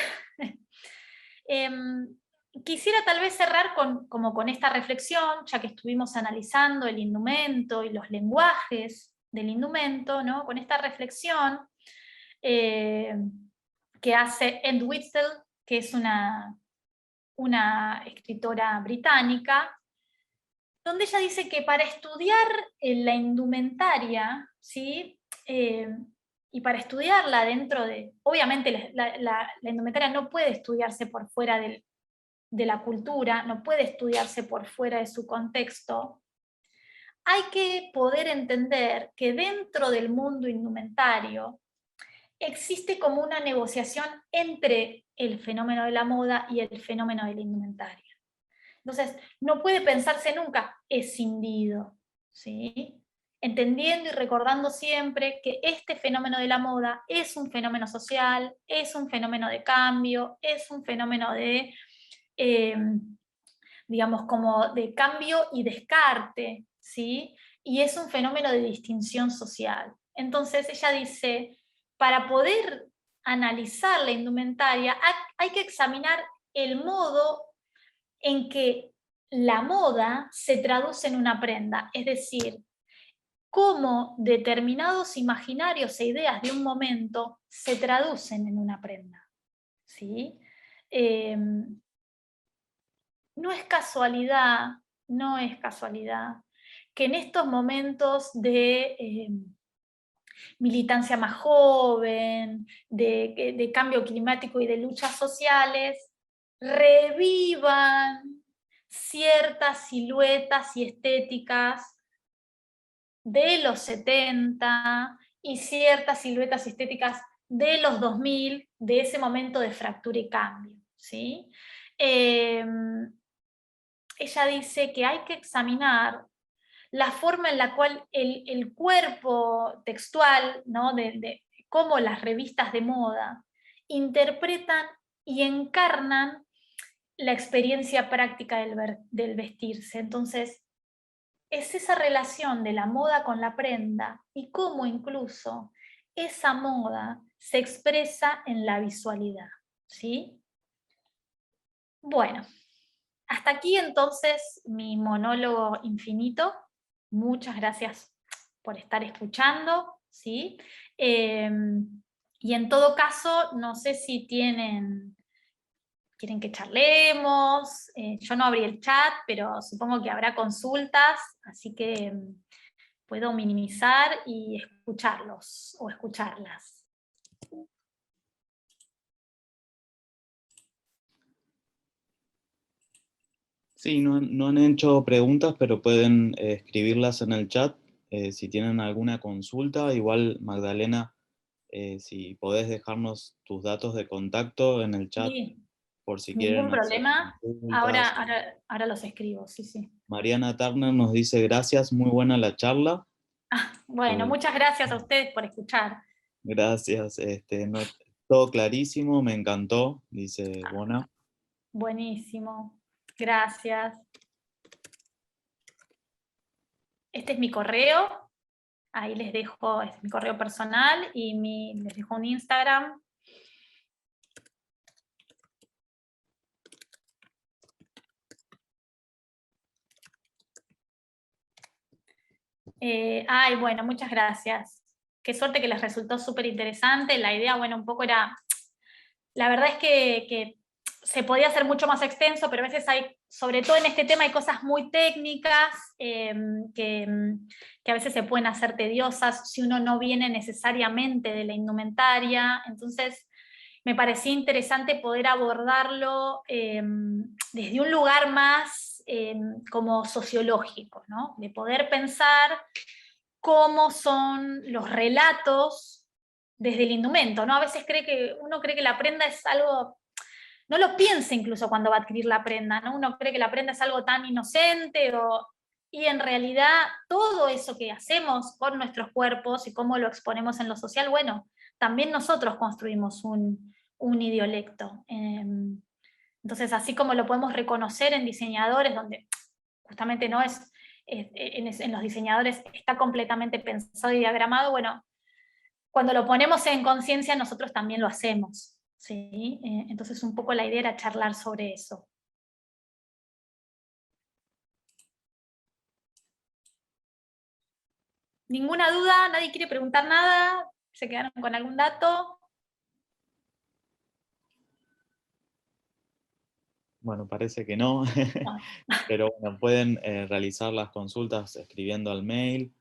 quisiera tal vez cerrar como con esta reflexión, ya que estuvimos analizando el indumento y los lenguajes del indumento, ¿no?, con esta reflexión que hace Entwistle, que es una escritora británica, donde ella dice que para estudiar la indumentaria, ¿sí?, y para estudiarla dentro de, obviamente la indumentaria no puede estudiarse por fuera de la cultura, no puede estudiarse por fuera de su contexto, hay que poder entender que dentro del mundo indumentario existe como una negociación entre el fenómeno de la moda y el fenómeno de la indumentaria. Entonces, no puede pensarse nunca escindido, ¿sí?, entendiendo y recordando siempre que este fenómeno de la moda es un fenómeno social, es un fenómeno de cambio, es un fenómeno de, digamos, como de cambio y descarte, ¿sí?, y es un fenómeno de distinción social. Entonces ella dice, para poder analizar la indumentaria hay que examinar el modo en que la moda se traduce en una prenda, es decir, cómo determinados imaginarios e ideas de un momento se traducen en una prenda, ¿sí? No es casualidad, no es casualidad que en estos momentos de militancia más joven, de cambio climático y de luchas sociales, revivan ciertas siluetas y estéticas de los 70 y ciertas siluetas estéticas de los 2000, de ese momento de fractura y cambio, ¿sí? Ella dice que hay que examinar la forma en la cual el cuerpo textual, ¿no? de cómo las revistas de moda interpretan y encarnan la experiencia práctica del vestirse. Entonces, es esa relación de la moda con la prenda y cómo incluso esa moda se expresa en la visualidad, ¿sí? Bueno, hasta aquí entonces mi monólogo infinito. Muchas gracias por estar escuchando, ¿sí? Y en todo caso, no sé si quieren que charlemos, yo no abrí el chat, pero supongo que habrá consultas, así que puedo minimizar y escucharlos o escucharlas. Sí, no han hecho preguntas, pero pueden escribirlas en el chat si tienen alguna consulta. Igual, Magdalena, si podés dejarnos tus datos de contacto en el chat, Sí, por si quieren ningún hacer problema. consultas. Ahora los escribo, sí, sí. Mariana Turner nos dice gracias, muy buena la charla. Bueno, muchas gracias a ustedes por escuchar. Gracias, todo clarísimo, me encantó, dice Bona. Buenísimo, gracias. Este es mi correo, ahí les dejo, es mi correo personal y les dejo un Instagram. Bueno, muchas gracias. Qué suerte que les resultó súper interesante. La idea, bueno, un poco era, la verdad es que se podía hacer mucho más extenso, pero a veces hay, sobre todo en este tema, hay cosas muy técnicas que a veces se pueden hacer tediosas si uno no viene necesariamente de la indumentaria. Entonces, me parecía interesante poder abordarlo desde un lugar más como sociológico, ¿no? De poder pensar cómo son los relatos desde el indumento, ¿no? A veces uno cree que la prenda es algo, no lo piensa incluso cuando va a adquirir la prenda, ¿no? Uno cree que la prenda es algo tan inocente y en realidad todo eso que hacemos con nuestros cuerpos y cómo lo exponemos en lo social, bueno, también nosotros construimos un idiolecto. Entonces, así como lo podemos reconocer en diseñadores, donde justamente no es, en los diseñadores está completamente pensado y diagramado, bueno, cuando lo ponemos en conciencia nosotros también lo hacemos, ¿sí? Entonces un poco la idea era charlar sobre eso. ¿Ninguna duda? ¿Nadie quiere preguntar nada? ¿Se quedaron con algún dato? Bueno, parece que no, pero bueno, pueden realizar las consultas escribiendo al mail.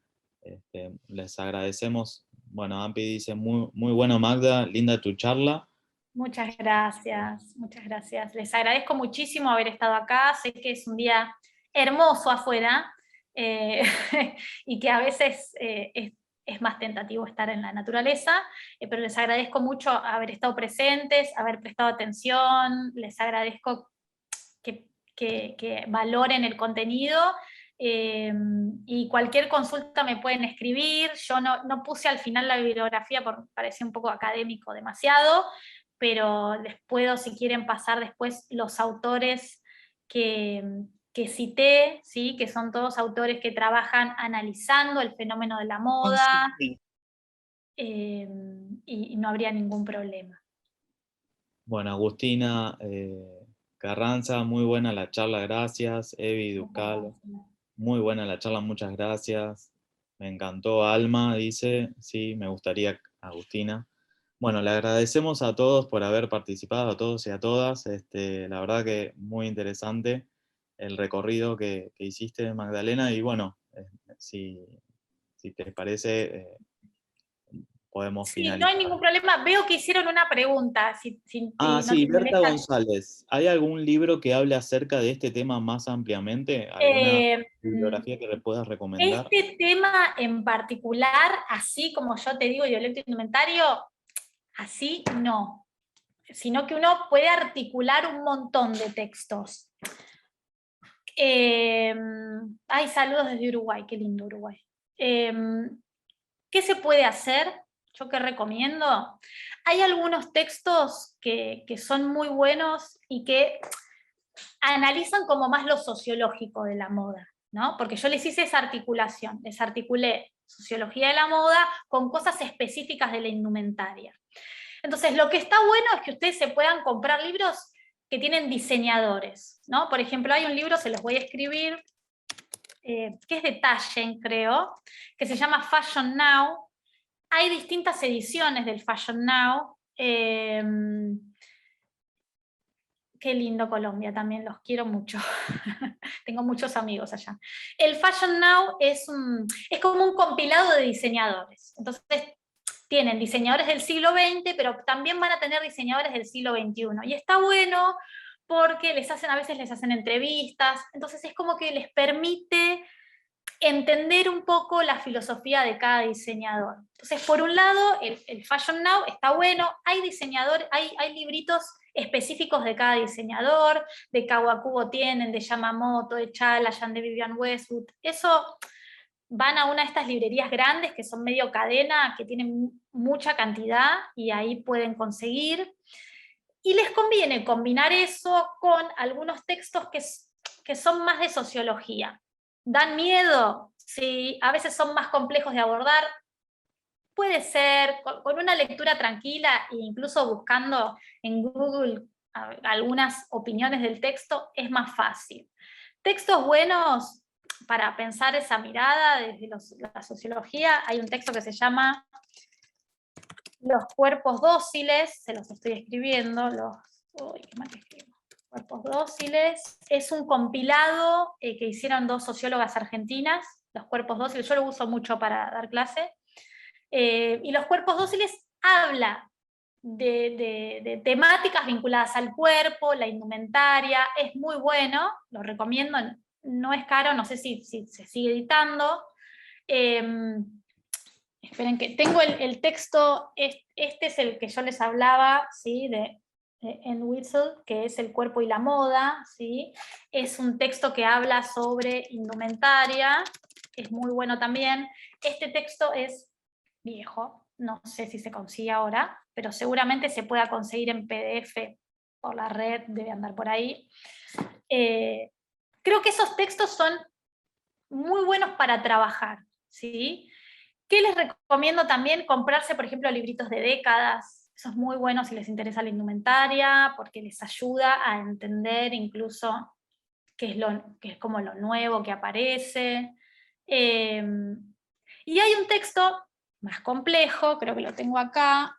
Les agradecemos. Bueno, Ampi dice, muy bueno Magda, linda tu charla. Muchas gracias, muchas gracias. Les agradezco muchísimo haber estado acá. Sé que es un día hermoso afuera y que a veces es más tentativo estar en la naturaleza, pero les agradezco mucho haber estado presentes, haber prestado atención. Les agradezco que valoren el contenido. Y cualquier consulta me pueden escribir. Yo no puse al final la bibliografía porque parecía un poco académico demasiado, pero les puedo, si quieren, pasar después los autores que cité, ¿sí? Que son todos autores que trabajan analizando el fenómeno de la moda, y no habría ningún problema. Bueno, Agustina Carranza, muy buena la charla, gracias. Evi Ducal, muy buena la charla, muchas gracias. Me encantó. Alma dice, sí, me gustaría, Agustina. Bueno, le agradecemos a todos por haber participado, a todos y a todas. La verdad que muy interesante el recorrido que hiciste, Magdalena. Y bueno, si te parece, podemos Sí, no hay finalizar. ningún problema. Veo que hicieron una pregunta, si no Sí, te Berta molesta. González. ¿Hay algún libro que hable acerca de este tema más ampliamente? ¿Alguna Eh, bibliografía que le puedas recomendar? este tema en particular, así como yo te digo, dialecto indumentario, así no, sino que uno puede articular un montón de textos. Ay, saludos desde Uruguay, qué lindo Uruguay. ¿Qué se puede hacer? Yo que recomiendo. Hay algunos textos que son muy buenos y que analizan como más lo sociológico de la moda, ¿no? Porque yo les hice esa articulación, les articulé sociología de la moda con cosas específicas de la indumentaria. Entonces, lo que está bueno es que ustedes se puedan comprar libros que tienen diseñadores, ¿no? Por ejemplo, hay un libro, se los voy a escribir, que es de Taschen, creo, que se llama Fashion Now. Hay distintas ediciones del Fashion Now. Qué lindo Colombia, también los quiero mucho. Tengo muchos amigos allá. El Fashion Now es como un compilado de diseñadores. Entonces, tienen diseñadores del siglo XX, pero también van a tener diseñadores del siglo XXI. Y está bueno porque a veces les hacen entrevistas, entonces es como que les permite entender un poco la filosofía de cada diseñador. Entonces, por un lado, el Fashion Now está bueno, hay diseñadores, hay libritos específicos de cada diseñador, de Kawakubo tienen, de Yamamoto, de Chalayan, de Vivienne Westwood, eso van a una de estas librerías grandes que son medio cadena, que tienen mucha cantidad y ahí pueden conseguir. Y les conviene combinar eso con algunos textos que son más de sociología. ¿Dan miedo? Sí, a veces son más complejos de abordar. Puede ser, con una lectura tranquila e incluso buscando en Google algunas opiniones del texto, es más fácil. Textos buenos para pensar esa mirada desde la sociología, hay un texto que se llama Los cuerpos dóciles, se los estoy escribiendo, ¿qué mal que escribo? Cuerpos dóciles, es un compilado que hicieron dos sociólogas argentinas, los cuerpos dóciles, yo lo uso mucho para dar clase, y los cuerpos dóciles habla de temáticas vinculadas al cuerpo, la indumentaria, es muy bueno, lo recomiendo, no es caro, no sé si se sigue editando. Esperen que tengo el texto, este es el que yo les hablaba, ¿sí? de Entwistle, que es el cuerpo y la moda, ¿sí? Es un texto que habla sobre indumentaria, es muy bueno también. Este texto es viejo, no sé si se consigue ahora, pero seguramente se pueda conseguir en PDF por la red, debe andar por ahí. Creo que esos textos son muy buenos para trabajar, ¿sí? ¿Qué les recomiendo también? Comprarse, por ejemplo, libritos de décadas. Eso es muy bueno si les interesa la indumentaria, porque les ayuda a entender incluso qué es como lo nuevo que aparece. Y hay un texto más complejo, creo que lo tengo acá,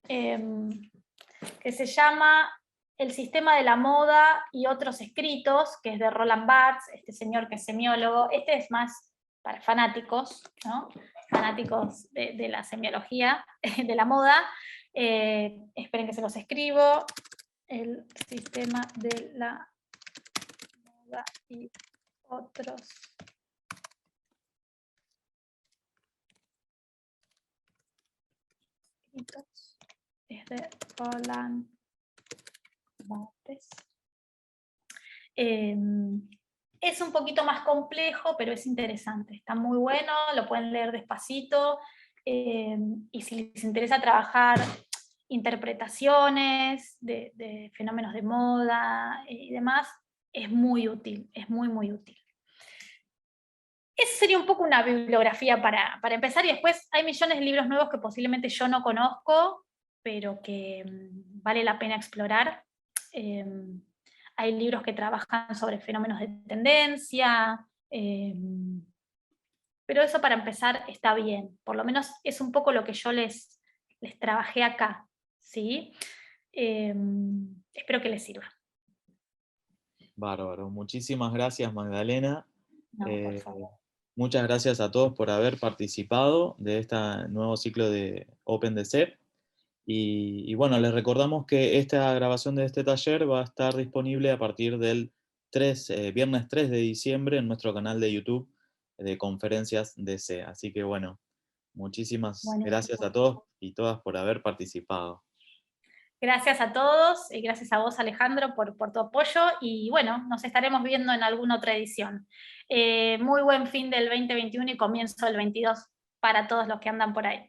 que se llama El sistema de la moda y otros escritos, que es de Roland Barthes, este señor que es semiólogo. Este es más para fanáticos, ¿no? Fanáticos de la semiología, de la moda. Esperen que se los escribo. El sistema de la moda y otros escritos. Es de Roland Barthes. Es un poquito más complejo, pero es interesante, está muy bueno, lo pueden leer despacito, y si les interesa trabajar interpretaciones de fenómenos de moda y demás, es muy útil, es muy, muy útil. Esa sería un poco una bibliografía para empezar, y después hay millones de libros nuevos que posiblemente yo no conozco, pero que vale la pena explorar. hay libros que trabajan sobre fenómenos de tendencia, pero eso para empezar está bien, por lo menos es un poco lo que yo les trabajé acá, ¿sí? Espero que les sirva. Bárbaro. Muchísimas gracias, Magdalena. No, por favor. Muchas gracias a todos por haber participado de este nuevo ciclo de OpenDC. Y bueno, les recordamos que esta grabación de este taller va a estar disponible a partir del viernes 3 de diciembre en nuestro canal de YouTube de Conferencias DC. Así que bueno, muchísimas gracias a Buenísimo. todos y todas por haber participado. Gracias a todos, y gracias a vos, Alejandro, por tu apoyo, y bueno, nos estaremos viendo en alguna otra edición. Muy buen fin del 2021 y comienzo del 22 para todos los que andan por ahí.